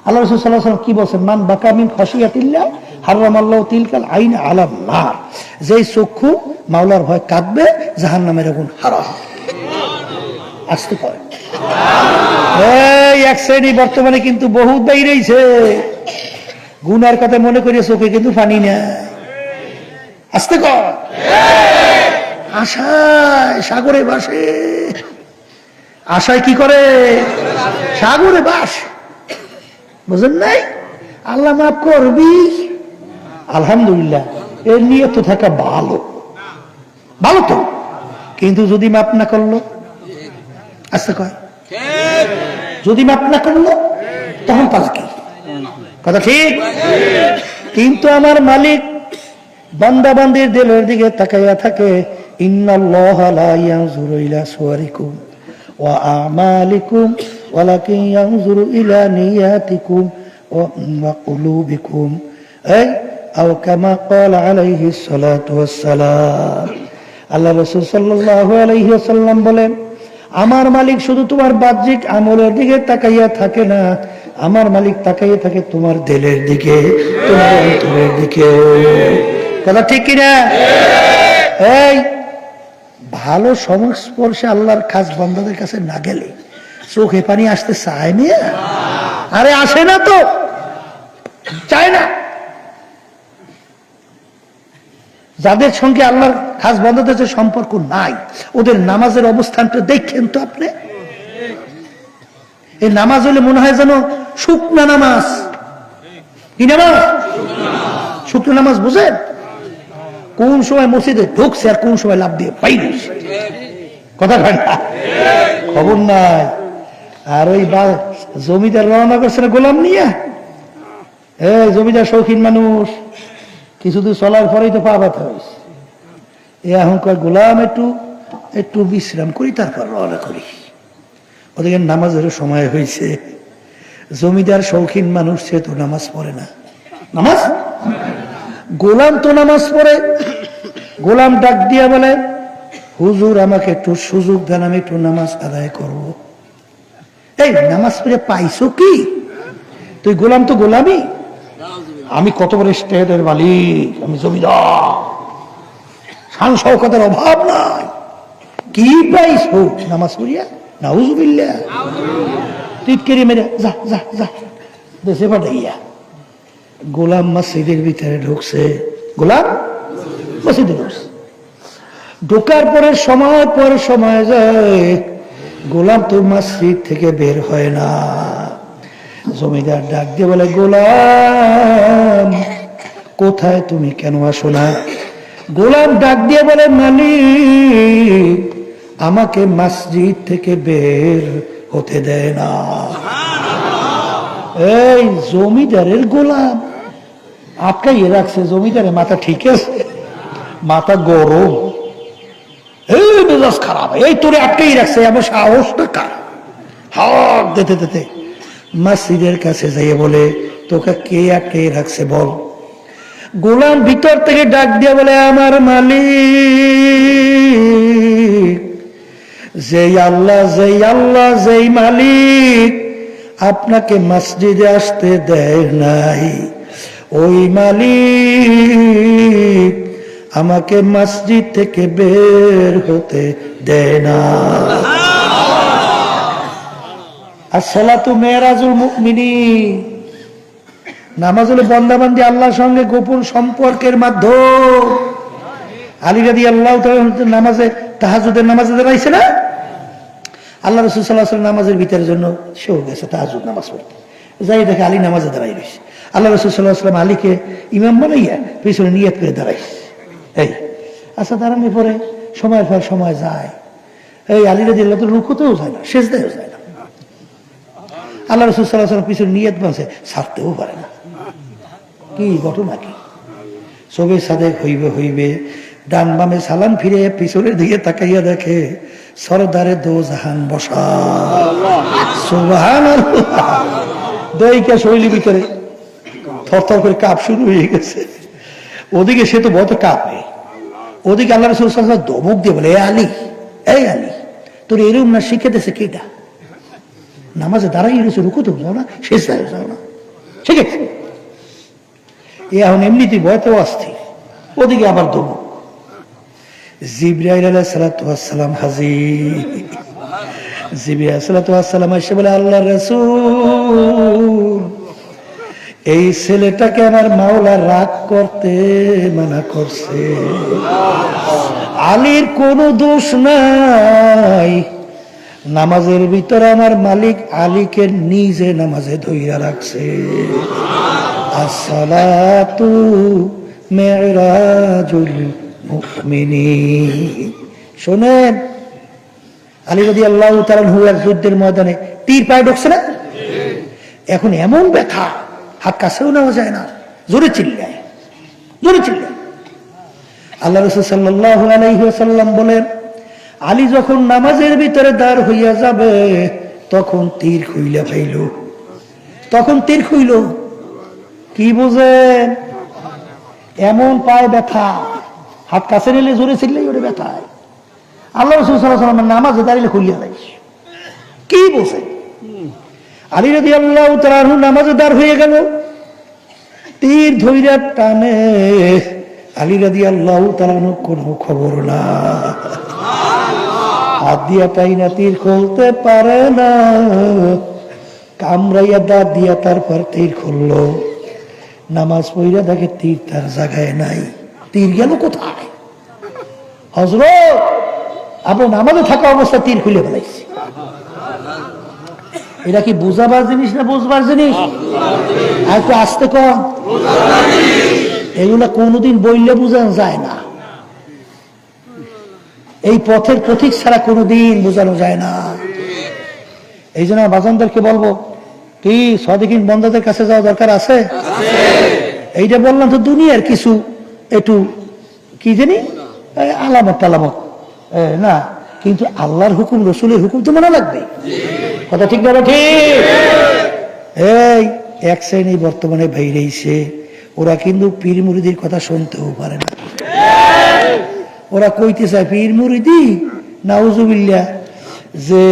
আল্লাহ রাসূল সাল্লাল্লাহু আলাইহি ওয়াসাল্লাম কি বলেন? মান বাকা মিন খাশিয়াতিল্লাহ হারামাল্লাহু তিলকাল আইন আলান নার, যেই চক্ষু মাওলার ভয় কাঁদবে জাহান্নামের আগুন হারাম। আসতে পারে এই এক শ্রেণী বর্তমানে কিন্তু বহুত বাইরেছে, গুনার কথা মনে করিয়া চোখে কিন্তু পানি নেয়। আসতে কর, আশায় সাগরে বাসে, আশায় কি করে? সাগরে বাস। বুঝেন নাই? আল্লাহ মাফ করবি, আলহামদুলিল্লাহ। এর নিয়ত থাকা ভালো, ভালো তো, কিন্তু যদি মাপ না করলো, আচ্ছা কয়, যদি মাপ না করলো তখন পালা কি কথা ঠিক? কিন্তু আমার মালিক বান্দা বান্দির দিলের দিকে তাকাইয়া থাকে। ইন্নাল্লাহা লা ইয়ানজুরু ইলা সুওয়ারিকুম ওয়া আমালিকুম ওয়ালাকিন ইয়ানজুরু ইলা নিয়াতিকুম ওয়া কুলুবিকুম, এই আও কামা ক্বালা আলাইহিস সালাতু ওয়াস সালাম। আল্লাহ রাসূল সাল্লাল্লাহু আলাইহি ওয়াসাল্লাম বলেন, আমার মালিক শুধু তোমার বাহ্যিক আমলের দিকে তাকাইয়া থাকে না, আমার মালিক তাকাইয়া থাকে তোমার দিলের দিকে, তোমার অন্তরের দিকে। কথা ঠিক কিনা? এই ভালো সংস্পর্শে আল্লাহর খাস বান্দাদের কাছে না গেলে চোখে পানি আসতে চায় না। আরে আসে না তো, চায় না। যাদের সঙ্গে আল্লাহর খাস বান্দাদের যে সম্পর্ক নাই, ওদের নামাজের অবস্থানটা দেখেন তো আপনি। এই নামাজ হলে মনে হয় যেন শুকনা নামাজ। কি নামাজ? শুকনা নামাজ। বুঝেন কোন সময় মসজিদে ঢুকছে আর কোন সময় লাভ দিয়ে বাইরে কথা হয় না, খবর নাই। আর ওই জমিদার রওনা করছে না গোলাম নিয়ে, জমিদার শৌখিন মানুষ, কিছুদিন চলার পরেই তো পা ব্যথা হয়েছে। এখন কয় গোলাম একটু একটু বিশ্রাম করি, তারপর রওনা করি। ওদিকে নামাজের সময় হয়েছে। জমিদার শৌখিন মানুষ, সে তো নামাজ পড়ে না। নামাজ গোলাম তো নামাজ পড়ে। গোলাম ডাক দিয়া বলে, হুজুর আমাকে একটু সুযোগ দেন, আমি একটু নামাজ আদায় করব। এই নামাজ পড়ে পাইছো কি? তুই গোলাম তো গোলামই, আমি কত বড় স্টেটের মালিক, আমি জমিদার, শান শওকতের অভাব নাই। কি পাইছো নামাজ পড়িয়া? নাউজুবিল্লাহ। টিটকারি মেরে যা যা যা দেশে পাঠাইয়া। গোলাম মসজিদের ভিতরে ঢুকছে। গোলাম মসজিদে ঢুকছে, ঢোকার পরে সময় পর সময় যায়, গোলাম তো মসজিদ থেকে বের হয় না। জমিদার ডাক দিয়ে বলে, গোলাম কোথায় তুমি, কেন আসো না? গোলাম ডাক দিয়ে বলে, মালিক আমাকে মসজিদ থেকে বের হতে দেয় না। এই জমিদারের গোলাম আটকাইয়ে রাখছে। জমিদারের মাথা ঠিক আছে, মাথা গরম, এই মেজাজ খারাপ, এই তোরে আটকাই রাখছে, আমার সাহসটা কার? হাত দিতে দিতে মসজিদের কাছে যাইয়ে বলে, তোকে কে আটকে রাখছে বল। গোলাম ভিতর থেকে ডাক দিয়ে বলে, আমার মালিক, যেই আল্লাহ যেই মালিক আপনাকে মসজিদে আসতে দেয় নাই, ওই মালিক আমাকে মসজিদ থেকে বের হতে দেয় না। আসসালাতু মেরাজুল মুমিনিন, নামাজ হলো বান্দাবান্দি আল্লাহর সঙ্গে গোপন সম্পর্কের মাধ্যম। আলী রাদিয়াল্লাহু তাআলা নামাজে তাহাজ্জুদের নামাজে দাঁড়াইছে না? আল্লাহ রাসূল সাল্লাল্লাহু আলাইহি ওয়াসাল্লাম নামাজের ভিতরের জন্য সেও গেছে তাহাজ্জুদ নামাজ পড়তে, যাই দেখে আলী নামাজে দাঁড়াই রয়েছে। আল্লাহ রাসূল সাল্লাল্লাহু আলাইহি ওয়াসাল্লাম আলীকে ইমাম বানাইয়া পিছনে নিয়ত করে দাঁড়াইছে। এই আচ্ছা, দাঁড়ানোর পরে সময়ের পর সময় যায়, এই আলী রাদিয়াল্লাহু তাআলা রুকুতেও যায় না, সিজদায়ও যায় না। আল্লাহ রাসূল সাল্লাল্লাহু আলাইহি ওয়াসাল্লাম পিছনে নিয়ত বানছে, ছাড়তেও পারে না। কি ঘটনা কি? সবে সাদেক হইবে ডান বামে সালাম ফিরে পিছনের দিকে তাকাইয়া দেখে সরদারে দো জাহান বসা। সুবহানাল্লাহ। দইকা শৈলী ভিতরে থরথর করে কাঁপ শুরু হয়ে গেছে। ওদিকে সে তো বহুত কাঁপে, ওদিকে আল্লাহ রাসূল সাল্লাল্লাহু আলাইহি ওয়াসাল্লাম ধমক দিয়ে বলে, এই আলী তোর এরকম না শিখে দিয়েছে কেটা? নামাজে দাঁড়াই রয়েছে, রুকুতেও যাও না, সিজদায়ও যাও না, ঠিক আছে? এখন এমনিতেই ভয়তেও অস্থির, ওদিকে আবার ধমক। জিবরাইল আলাইহিস সালাতু ওয়াস সালাম হাজির। জিবরাইল আলাইহিস সালাতু ওয়াস সালাম এসে বলে, আল্লাহর রাসূল, এই ছেলেটাকে আমার মাওলা রাগ করতে মানা করছে। আলীর কোনো দোষ নাই, নামাজের ভিতরে আমার মালিক আলীকে নিজে নামাজে ধইরা রাখছে। আসসালাতু মেরাজুল মুমিনিন। শোনেন, আলী রাদিয়াল্লাহু তাআলা আনহু এক যুদ্ধের ময়দানে তীর পায়ে ঢুকছে না, এখন এমন ব্যথা হাত কাছেও নেওয়া যায় না, জোরে চিল্লায়, জোরে চিল্লায়। আল্লাহ রাসূল সাল্লাল্লাহু আলাইহি ওয়াসাল্লাম বলেন, আলী যখন নামাজের ভিতরে দাঁড় হইয়া যাবে তখন তীর খুইলা পাইল, তখন তীর খুইল। কি বুঝেন? এমন পায়ে ব্যথা, হাত কাছে নিলে জোরে চিল্লাই ওরে ব্যথায়। আল্লাহ রাসূল সাল্লাল্লাহু আলাইহি ওয়াসাল্লাম নামাজে দাঁড়িয়ে খুইয়া দেয়। কি বলছেন? আলী রাদিয়াল্লাহু তাআলা আনহু নামাজে দাঁড় হয়ে গেল, তীর ধইরা টানে, আলী রাদিয়াল্লাহু তাআলা আনহু কোনো খবর না, হাত দিয়া পাই না, তীর খুলতে পারে না, কামড়াইয়া দাঁত দিয়া তারপর তীর খুললো। নামাজ পড়িয়া দেখে তীর তার জায়গায় নাই। তীর গেল কোথায়? হযরত, আপনি নামাজে থাকা অবস্থায় তীর খুলে ফেলাইছি। এটা কি বুঝাবার জিনিস না বুঝবার জিনিস? আর একটু আসতে কম, এগুলা কোনোদিন বললে বোঝানো যায় না। এই পথের পথিক ছাড়া কোনোদিন বোঝানো যায় না। এই জন্য বাজানদেরকে বলবো, কি সাদিকিন বন্দাদের কাছে যাওয়া দরকার আছে? এইটা বললাম তো দুনিয়ার কিছু একটু কি জানি আলামত টালামত না, কিন্তু আল্লাহর হুকুম, রসুলের হুকুম তো মনে লাগবে। কথা ঠিক না? ঠিক। এই এক শ্রেণী বর্তমানে বাইরেছে, ওরা কিন্তু পীর মুরিদির কথা শুনতেও পারে না। ওরা কইতে চায় পীর মুরিদি নাউজুবিল্লাহ যে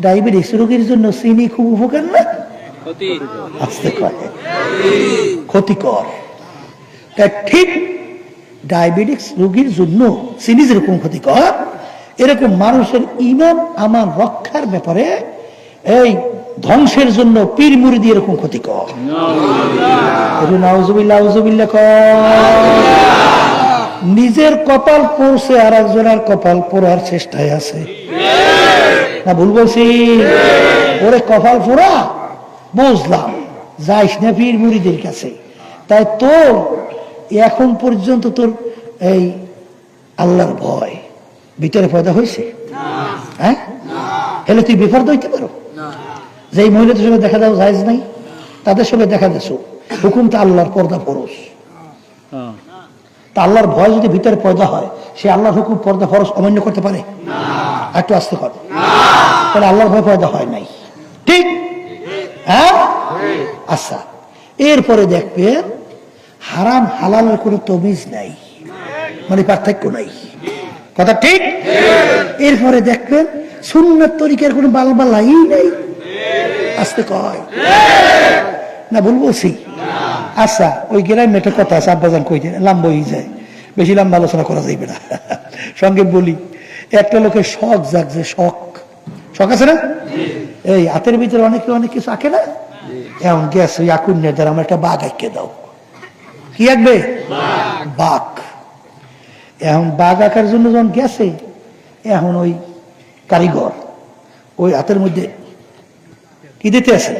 ডায়াবেটিস রোগীর জন্য চিনি খুব উপকার না, আসতে পারে ক্ষতিকর। ঠিক ডায়াবেটিস রোগীর জন্য চিনি যেরকম ক্ষতিকর, এরকম মানুষের ঈমান আমার রক্ষার ব্যাপারে এই ধ্বংসের জন্য পীর মুরিদি এরকম ক্ষতিকর। নাউজুবিল্লাহ, নাউজুবিল্লাহ। নিজের কপাল পড়ছে আর একজনের কপাল পড়ার চেষ্টায় আছে না, ভুল বলছি? ওরে কপাল পোড়া বুঝলাম, যাইস না পীর মুরিদের কাছে। তাই তোর এখন পর্যন্ত তোর এই আল্লাহর ভয় ভিতরে পয়দা হয়েছে? হ্যাঁ, হেলে তুই বিপদ হইতে পারো। যে মহিলাদের সঙ্গে দেখা দাও জায়েজ নাই, তাদের সঙ্গে দেখা দেছো, হুকুম তো আল্লাহর, পর্দা ফরজ। তা আল্লাহর ভয় যদি ভিতরে পয়দা হয়, সে আল্লাহর হুকুম পর্দা ফরজ অমান্য করতে পারে? একটু আসতে পারে, তাহলে আল্লাহর ভয় পয়দা হয় নাই। ঠিক? হ্যাঁ। আচ্ছা, এরপরে দেখবেন হারাম হালালের কোনো তমিজ নাই, মানে পার্থক্য নাই। কথা ঠিক? এরপরে দেখবেন সুন্নাত তরিকার কোনো বালবালাই নেই। আসতে কয় না, ভুল বলছি? আচ্ছা, ওই গ্রামে একটা কথা আছে, আব্বাজান কই দেন, লম্বা হয়ে যায়, বেশি লম্বা আলোচনা করা যাইবে না। সঙ্গে বলি, একটা লোকের শখ জাগছে, শখ, শখ আছে না? এই হাতের ভিতরে অনেক কিছু আঁকে না, এমন গ্যাস ওই আকুন নেতার আমার একটা বাঘ আঁকে দাও। কি আঁকবে? বাঘ। এখন বাঘ আঁকার জন্য যখন গেছে, এখন ওই কারিগর ওই হাতের মধ্যে কি দিতে আছে,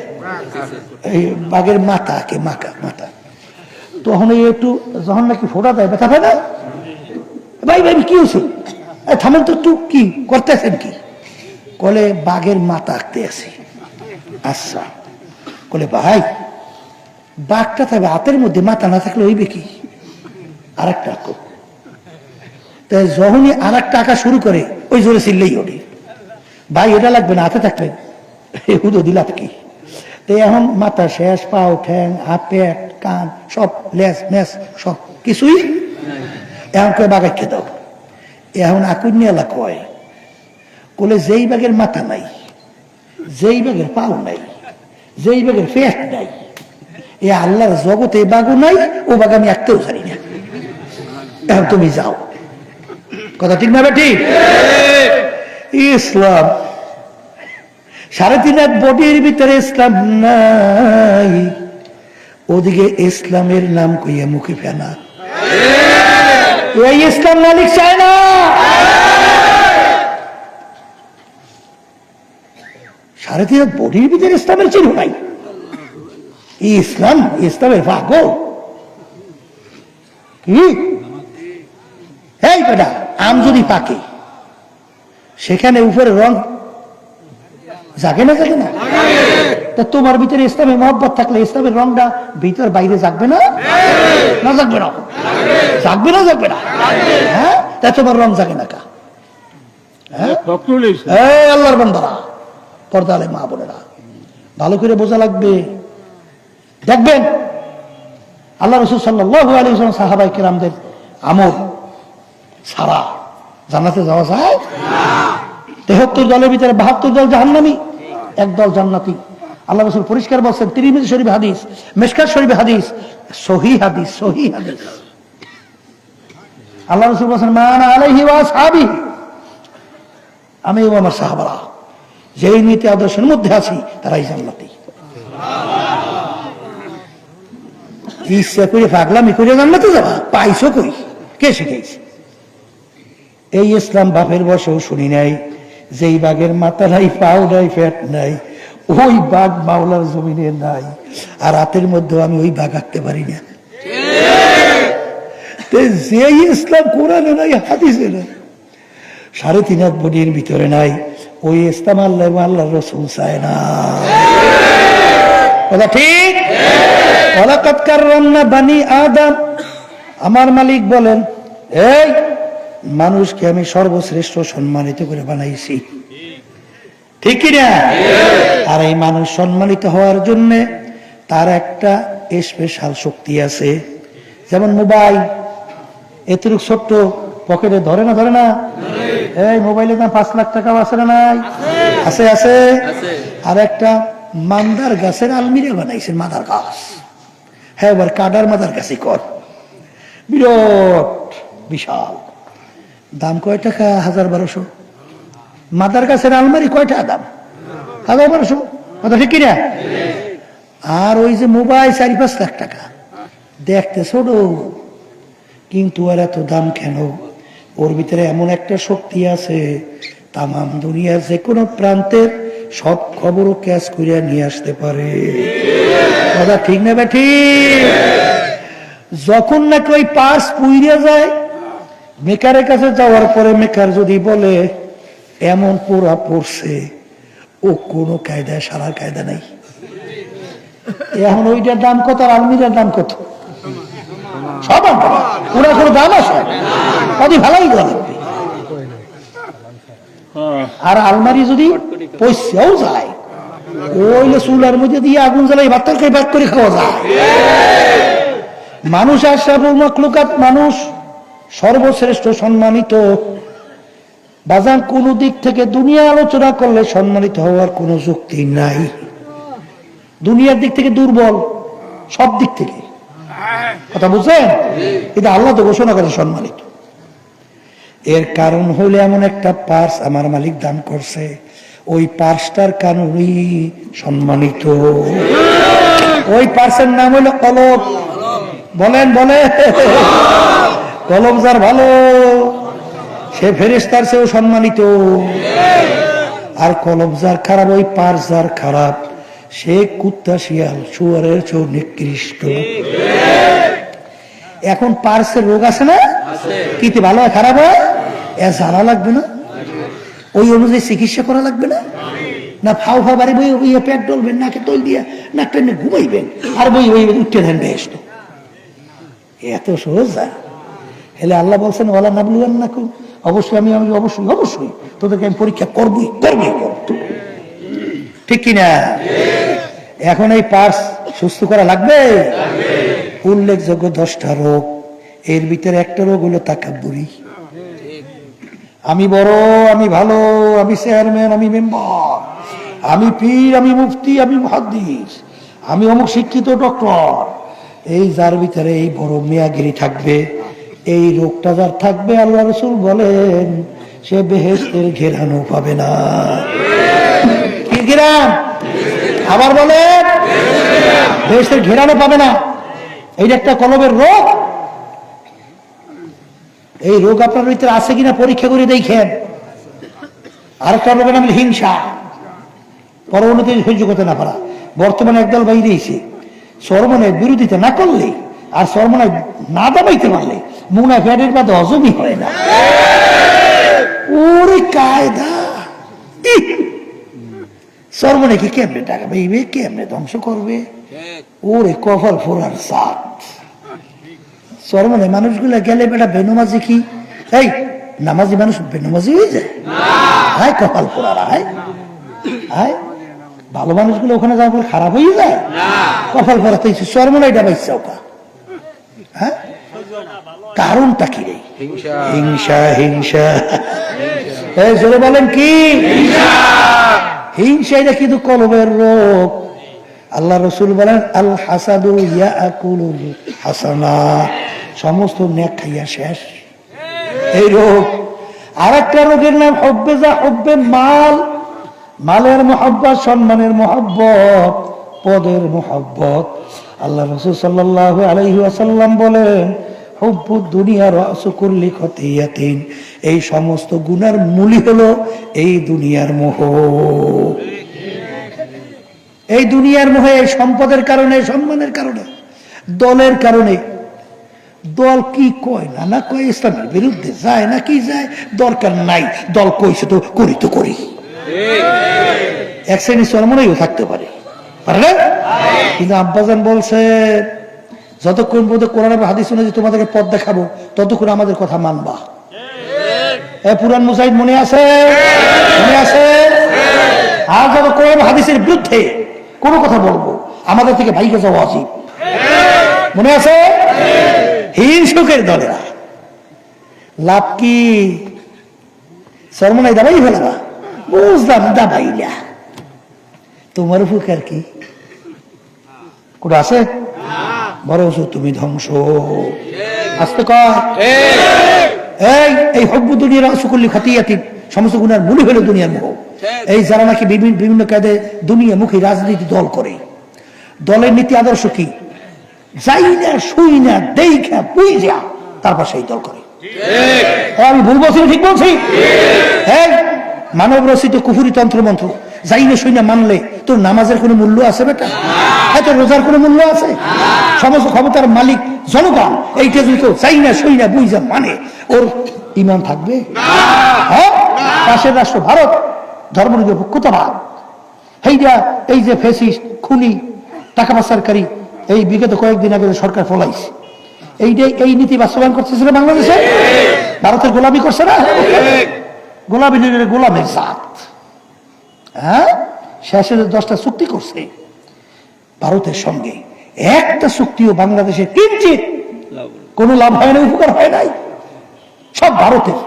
এই বাঘের মাথা আঁকে, মাথা। তখন এই একটু যখন নাকি ফোটা দেয়, ব্যথা পায় না? ভাই ভাই কি হয়েছে? থামেন তো, একটু কি করতেছেন? কি বলে? বাঘের মাথা আঁকতে আছে। আচ্ছা, বলে ভাই বাঘটা থাকবে হাতের মধ্যে, মাথা না থাকলে হইবে কি? আর একটা আঁকো। তাই যখনই আর একটা আঁকা শুরু করে, ওই জোরে চিল্লেই ওঠে, ভাই এটা লাগবে না, হাতে থাকবে হুদো দিলাপ কি? তো এখন মাথা শেষ, পাও, ঠ্যাং, হাত, পেট, কান সব, লেজ মেস সব কিছুই এখন কয়ে বাঘ আঁকে দাও। এখন আকুনিয়ালা কয়, বলে যেই বাঘের মাথা নাই, যেই বাঘের পাও নাই, যেই বাঘের পেট নাই, এ আল্লাহর জগতে বাঘও নাই, ও বাঘ আমি আঁকতেও জানি না। এখন তুমি যাও। কথা ঠিক না? ঠিক। ইসলাম 3.5 লাখ বডির ভিতরে ইসলাম নাই, ওদিকে ইসলামের নাম কইয়া মুখে ফেনা। এই ইসলাম মালিক চায় না। 3.5 লাখ বডির ভিতরে ইসলামের চিহ্ন নাই। ইসলাম, ইসলামের পাগল কি এই বেটা, আম যদি পাকে সেখানে উপরে রং জাগে না, জাগে না? তা তোমার ভিতরে ইসলামের মহব্বত থাকলে ইসলামের রংটা ভিতর বাইরে জাগবে না? না জাগবে না? জাগবে না, জাগবে না? হ্যাঁ, তা তোমার রং জাগে না কা? আল্লাহর বান্দারা, পর্দা আলে মা বোনেরা, ভালো করে বোঝা লাগবে। দেখবেন আল্লাহ রাসূল সাল্লাল্লাহু আলাইহি ওয়াসাল্লাম সাহাবায়ে কেরামদের আমল ছাড়া জান্নাতে যাওয়া যায় না। ৭৩ দলের ভিতরে ৭২ দল জাহান্নামী, এক দল জান্নাতি। আল্লাহ রাসূল পরিষ্কার বলছেন, তিরমিজি শরীফ হাদিস, মিশকাত শরীফ হাদিস, সহিহ হাদিস, সহিহ হাদিস। আল্লাহ রাসূল বলেন, মান আলাইহি ওয়া আসহাবি, আমি ও আমার সাহাবারা যেই নীতি আদর্শের মধ্যে আছি তারাই জান্নাতি। ইচ্ছা করে পাগলামি করে জান্নাতে যাবা? পাইছো কই? কে শিখাইছে? এই ইসলাম বাপের বসেও শুনি নাই। যেই বাঘের মাথা নাই, পাও নাই, পেট নাই, ওই বাঘ মাওলার জমিনে নাই। আর রাতের মধ্যে আমি ওই বাঘ আঁকতে পারি না। যেই ইসলাম কোরআনে নাই, হাদিসে নাই, ৩.৫ হাত বডির ভিতরে নাই, ওই ইসলাম আল্লাহ আল্লাহর রাসূল চায় না। কথা ঠিক? ওয়ালাকাদ কাররামনা বানি আদম, আমার মালিক বলেন, এই মানুষকে আমি সর্বশ্রেষ্ঠ সম্মানিত করে বানাইছি, ঠিক কি না? আর এই মানুষ সম্মানিত হওয়ার জন্য তার একটা স্পেশাল শক্তি আছে। যেমন মোবাইল, এতটুকু ছোট্ট পকেটে ধরে না, ধরে না? এই মোবাইলের দাম 5 লাখ টাকা আছে না নাই? আছে, আছে। আর একটা মান্দার গাছের আলমিরা বানাইছেন, মাদার গাছ। হ্যাঁ, এবার কাডার মাদার গাছই কর, বিরাট বিশাল। দাম কয় টাকা? ১,০০০-১,২০০। মাদার গাছের আলমারি কয় টাকা দাম? ১,০০০-১,২০০। কথা ঠিক কিনা? আর ওই যে মোবাইল ৪-৫ লাখ টাকা, দেখতে ছোট, কিন্তু ওর এত দাম কেন? ওর ভিতরে এমন একটা শক্তি আছে, তামাম দুনিয়ার যে কোনো প্রান্তের সব খবরও ক্যাচ করে নিয়ে আসতে পারে। কথা ঠিক না বেঠি? যখন নাকি ওই পার্স পুইরে যায়, মেকারের কাছে যাওয়ার পরে মেকার যদি বলে এমন পোড়া পড়ছে, ও কোনো কায়দায় সারার কায়দা নাই। এখন ওইটার দাম কত আর আলমিরার দাম কত? সবার ওরা কোনো দাম আছে? কদি ভালোই গেল। আর আলমারি যদি পয়সাও যায়, ওইলে চুলার মধ্যে দিয়ে আগুন জ্বালাই ভাত তরকারি ভাগ করে খাওয়া যায়। মানুষ আশরাফুল মাখলুকাত, মানুষ সর্বশ্রেষ্ঠ সম্মানিত। বাজান কোন দিক থেকে দুনিয়া আলোচনা করলে সম্মানিত হওয়ার কোনো যুক্তি নাই। দুনিয়ার দিক থেকে দুর্বল, সব দিক থেকে। কথা বুঝছেন? কিন্তু আল্লাহ তো ঘোষণা করে সম্মানিত। এর কারণ হলে এমন একটা পার্স আমার মালিক দান করছে, ওই পার্সটার কারণেই সম্মানিত। ওই পার্সের নাম হলো কলব। বলেন, বলে কলব যার ভালো, সে ফেরেশতার চেয়েও সম্মানিত। আর কলব যার খারাপ, ওই পার্স যার খারাপ, সে কুত্তা শিয়াল শুয়ারের চেয়েও নিকৃষ্ট। এখন পার্সের রোগ আছে না? কিতে ভালো হয় খারাপ হয়? এ জানা লাগবে না? ওই অনুযায়ী চিকিৎসা করা লাগবে না? না ফাও ফাও বাড়ি বই বইয়ে পেট ডলবেন, নাকে তৈল দিয়ে নাকটা নিয়ে ঘুমাইবেন, আর বই বই উঠতে দেন বেহেশত। এত সহজ? হেলে আল্লাহ বলছেন, ওয়ালা নাবলুয়ান্নাকুম, অবশ্যই আমি অবশ্যই অবশ্যই তোদেরকে আমি পরীক্ষা করবই করবই করব, ঠিক কিনা? এখন এই পার্স সুস্থ করা লাগবে। উল্লেখযোগ্য 10টা রোগ, এর ভিতরে একটা রোগ হলো তাকাব্বুরি। আমি বড়, আমি ভালো, আমি চেয়ারম্যান, আমি মেম্বার, আমি পীর, আমি মুফতি, আমি মুহাদ্দিস, আমি অমুক শিক্ষিত ডক্টর। এই যার ভিতরে এই বড় মিয়াগিরি থাকবে, এই রোগটা যার থাকবে, আল্লাহ রাসূল বলেন সে বেহেশতের ঘেরানো পাবে না। কি ঘেরান? আবার বলেন, বেহেশতের ঘেরানো পাবে না। এইটা একটা কলবের রোগ। এই রোগ আপনার ভিতরে আছে কিনা পরীক্ষা করে দেখেন। আর একটা রোগের নাম হিংসা, পরবর্তীতে সহ্য করতে না পারা। বর্তমানে একদল বাইরে এসে সরমনের বিরোধিতা না করলে আর সরমনায় না দাবাইতে পারলে মুনা ফ্যাটের বাদে হজমই হয় না। ওরে কায়দা, সরমনে কি কেমনে টাকা পাইবে, কেমনে ধ্বংস করবে, ওরে কপাল ফোরার সাত। সরমনে মানুষগুলা গেলে বেটা বেনমাজি কি, এই নামাজি মানুষ বেনমাজি হয়ে যায়, হায় কপাল ফোরারা, হায় হায় ভালো মানুষগুলো ওখানে যাওয়ার পর খারাপ হয়ে যায়, কপাল ফোরাতে সরমনাই ডাবাইছে ওকা। হ্যাঁ, কারণটা কি রে? হিংসা। হিংসা জোরে বলেন কি? হিংসা এটা কিন্তু কলবের রোগ। আল্লাহ রসুল বলেন আল হাসাদু ইয়াকুলুল হাসানা, সমস্ত নেক খাইয়া শেষ এই রোগ। আর একটা রোগের নাম হুব্বে যা হুব্বে মাল, মালের মুহাব্বত, সম্মানের মুহাব্বত, পদের মুহাব্বত। আল্লাহ রাসূল সাল্লাল্লাহু আলাইহি ওয়াসাল্লাম বলেন হুব্বুদ দুনিয়া রাসু কুল্লি খতিয়াতিন, এই সমস্ত গুনার মূলই হলো এই দুনিয়ার মোহ। এই দুনিয়ার মোহে, এই সম্পদের কারণে, সম্মানের কারণে, দলের কারণে। দল কি কয় না না কয়, ইসলামের বিরুদ্ধে যায় না কি যায়, দরকার নাই, দল কইছে তো করি তো করি। এক শ্রেণী চরমনেও থাকতে পারে, পারে না? কিন্তু আব্বাজান বলছে যতক্ষণ পর্যন্ত কোরআন হাদিস অনুযায়ী তোমাদেরকে পথ দেখাবো ততক্ষণ আমাদের কথা মানবা। পুরান মুজাহিদ মনে আছে? মনে আছে? আর যত কোরআন হাদিসের বিরুদ্ধে কোন কথা বলবো আমাদের থেকে ভাইকে যাওয়া উচিত। মনে আছে? হিংসুকের দলেরা লাভ কি? সরমনাই দাবাই ফেলবা, বুঝলাম দাবাইলা, তোমার উপকার কি? কোন আছে? বড় তুমি ধ্বংস। আসতে কয় এই হব্বু দুনিয়ার রাসুকুল্লি খতিয়াতি, সমস্ত গুনার মূল হলো দুনিয়ার মোহ। এই যারা নাকি বিভিন্ন কায়দে দুনিয়ামুখী রাজনীতি দল করে, দলের নীতি আদর্শ কি? যাই না শুই না দেখা বুঝা তারপর সেই দল করে। আমি ভুল বলছি, ঠিক বলছি? মানব রচিত কুফুরি তন্ত্র মন্ত্র যাই না শুই না মানলে তোর নামাজের কোনো মূল্য আছে বেটা? তোর রোজার কোনো মূল্য আছে? সমস্ত ক্ষমতার মালিক জনগণ এইটা যদি কেউ চাই না শুই না বুঝা মানে, ওর ইমান থাকবে? হ্যাঁ, পাশের রাষ্ট্র ভারত ধর্মনিরপেক্ষতাবাদ, এইটা এই যে ফেসিস্ট খুনি টাকা পাচারকারী, এই বিগত কয়েকদিন আগে সরকার ফলাইছে, এইটাই এই নীতি বাস্তবায়ন করতেছিল বাংলাদেশে। ভারতের গোলামি করছে না? গোলামি গোলামের জাত। হ্যাঁ, শেষে 10টা চুক্তি করছে ভারতের সঙ্গে, একটা চুক্তিও বাংলাদেশের কিঞ্চিত কোনো লাভ হয় না, উপকার হয় নাই, সব ভারতের।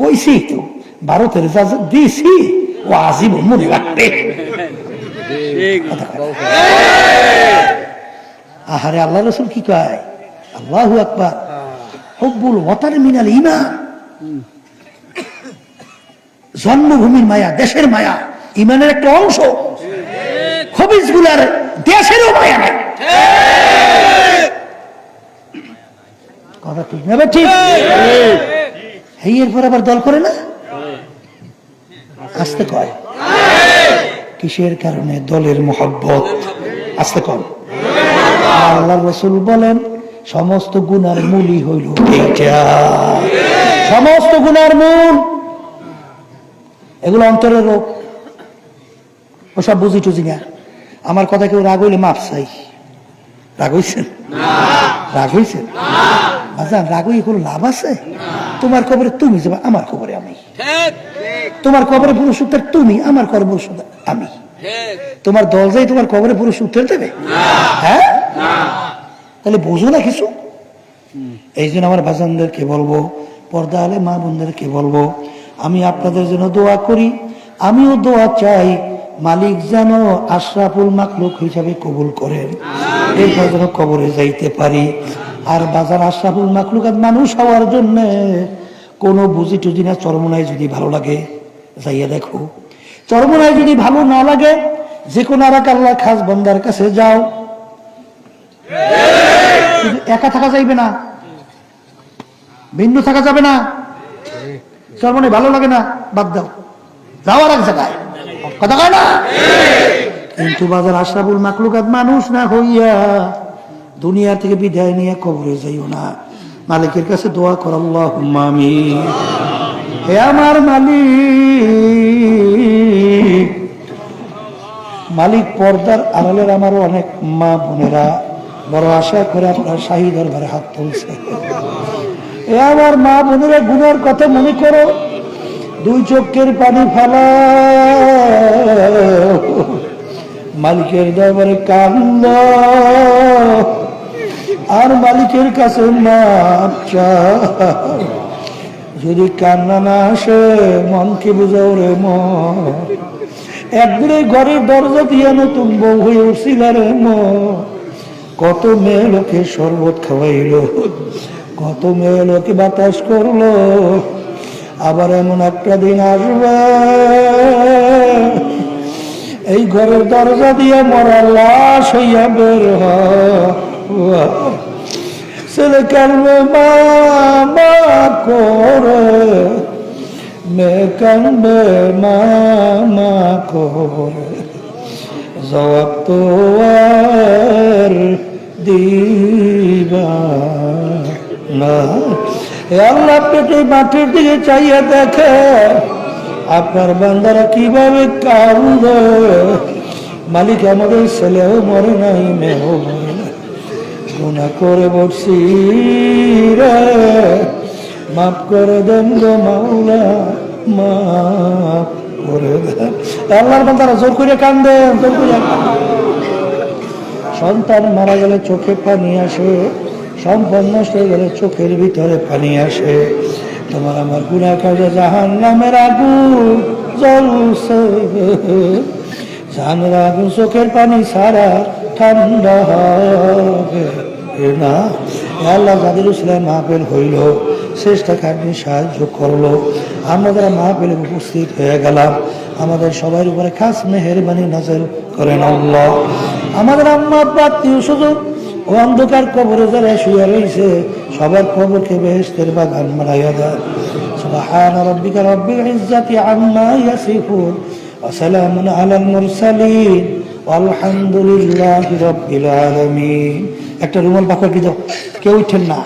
কইছি তো ভারতের যা দিছি ও আজীবন মনে রাখবে। আহারে আল্লাহ রসুল কি কয়? আল্লাহু আকবার, হুব্বুল ওয়াতান মিনাল ঈমান, জন্মভূমির মায়া, দেশের মায়া ঈমানের একটা অংশ। খবিজ গুলার দেশেরও মায়া নাই। কথা ঠিক না? ঠিক। এই এরপর আবার দল করে না, আসতে কয় কিসের কারণে? দলের মোহাব্বত। আসতে কয় আল্লাহ রসুল বলেন সমস্ত গুনার মূলই হইল এইটা। সমস্ত গুনার মূল এগুলো অন্তরের রোগ। ওসব বুঝি টুঝি না। আমার কথা কেউ রাগ হইলে মাপ চাই। রাগ হইছেন? রাগ হইছেন? বাজান রাগ হইয়ে কোনো লাভ আছে? তোমার কবরে তুমি যাবে, আমার কবরে আমি। তোমার কবরে পুরুষ উত্তর তুমি, আমার কবরে পুরুষ আমি। তোমার দল যাই তোমার কবরে পুরুষ উত্তর দেবে? হ্যাঁ, তাহলে বোঝো না কিছু। এই জন্য আমার বাজানদেরকে বলবো, পর্দা আলে মা বোনদেরকে বলবো, আমি আপনাদের জন্য দোয়া করি, আমিও দোয়া চাই মালিক যেন আশরাফুল মাখলুক হিসাবে কবুল করেন, এরপর যেন কবরে যাইতে পারি। আর বাজার আশরাফুল মাখলুক মানুষ হওয়ার জন্য কোনো বুঝি টুজি না, চরমনায় যদি ভালো লাগে যাইয়া দেখো, চরমনায় যদি ভালো না লাগে যে কোনো আর এক আল্লাহ খাস বন্দার কাছে যাও। একা থাকা যাইবে না, ভিন্ন থাকা যাবে না। চরমনায় ভালো লাগে না, বাদ দাও, যাও আর এক জায়গায়। কথা কয় না? কিন্তু বাজার আশরাফুল মাখলুকাত মানুষ না হইয়া দুনিয়া থেকে বিদায় নিয়ে কবরে যাইও না। মালিকের কাছে দোয়া কর, আল্লাহুম্মা আমিন। হে আমার মালিক, মালিক পর্দার আড়ালের আমার অনেক মা বোনেরা বড় আশা করে আপনার শাহী দরবারে হাত তুলছে। এ আমার মা বোনেরা গুনার কথা মনে করো, দুই চোখের পানি ফেলা, মালিকের দরবারে কান্দ আর মালিকের কাছে মাপ চাও। যদি কান্না না আসে মনকে বুঝাও রে মন, একদিনে ঘরের দরজা দিয়ে নতুন বউ হয়ে উঠছিল রে মন। কত মেয়ে লোকে শরবত খাওয়াইলো, কত মেয়ে লোকে বাতাস করলো, আবার এমন একটা দিন আসবে এই ঘরের দরজা দিয়ে মরা লাশ হইয়া বের হয়। ছেলে কানবে মা মা করে, মেয়ে কানবে মা মা করে, জবাব তো আর দিবা না। আল্লাহ পেটে মাটির দিকে চাইয়া দেখে আপনার বান্দারা কিভাবে কাঁদে। মালিক আমাদের ছেলেও মরে নাই, মেয়েও মরে নাই, গুনাহ করে বসছি রে, মাফ করে দেন গো মাওলা, মাফ করে দেন। আল্লাহর বান্দারা জোর করে কাঁদেন, জোর করে। সন্তান মারা গেলে চোখে পানি আসে, সম্পদ নষ্ট হয়ে গেলে চোখের ভিতরে পানি আসে। তোমার আমার গুনাহ কাজে জাহান্নামের আগুন জ্বলছে, জাহান্নামের আগুন চোখের পানি ছাড়া ঠান্ডা হবে না। আল্লাহ যাদের ইসলাম মাহফিল হইল, শেষটাকে আপনি সাহায্য করলো, আমরা যারা মাহফিলে উপস্থিত হয়ে গেলাম, আমাদের সবার উপরে খাস মেহেরবানি নাযিল করেন আল্লাহ। আমাদের আম্মা আব্বা আত্মীয় স্বজন ও অন্ধকার কবরে যারা শুয়ে রয়েছে সবার কবরকে বেহেশতের বাগান বানাইয়া দেন। সুবহান রাব্বিকা রাব্বিল ইজ্জাতি আম্মা ইয়াসিফুন ওয়া সালামুন আলাল মুরসালিন ওয়ালহামদুলিল্লাহি রাব্বিল আলামিন। একটা রুমাল পাখা কি দাও, কেউ উঠেন না।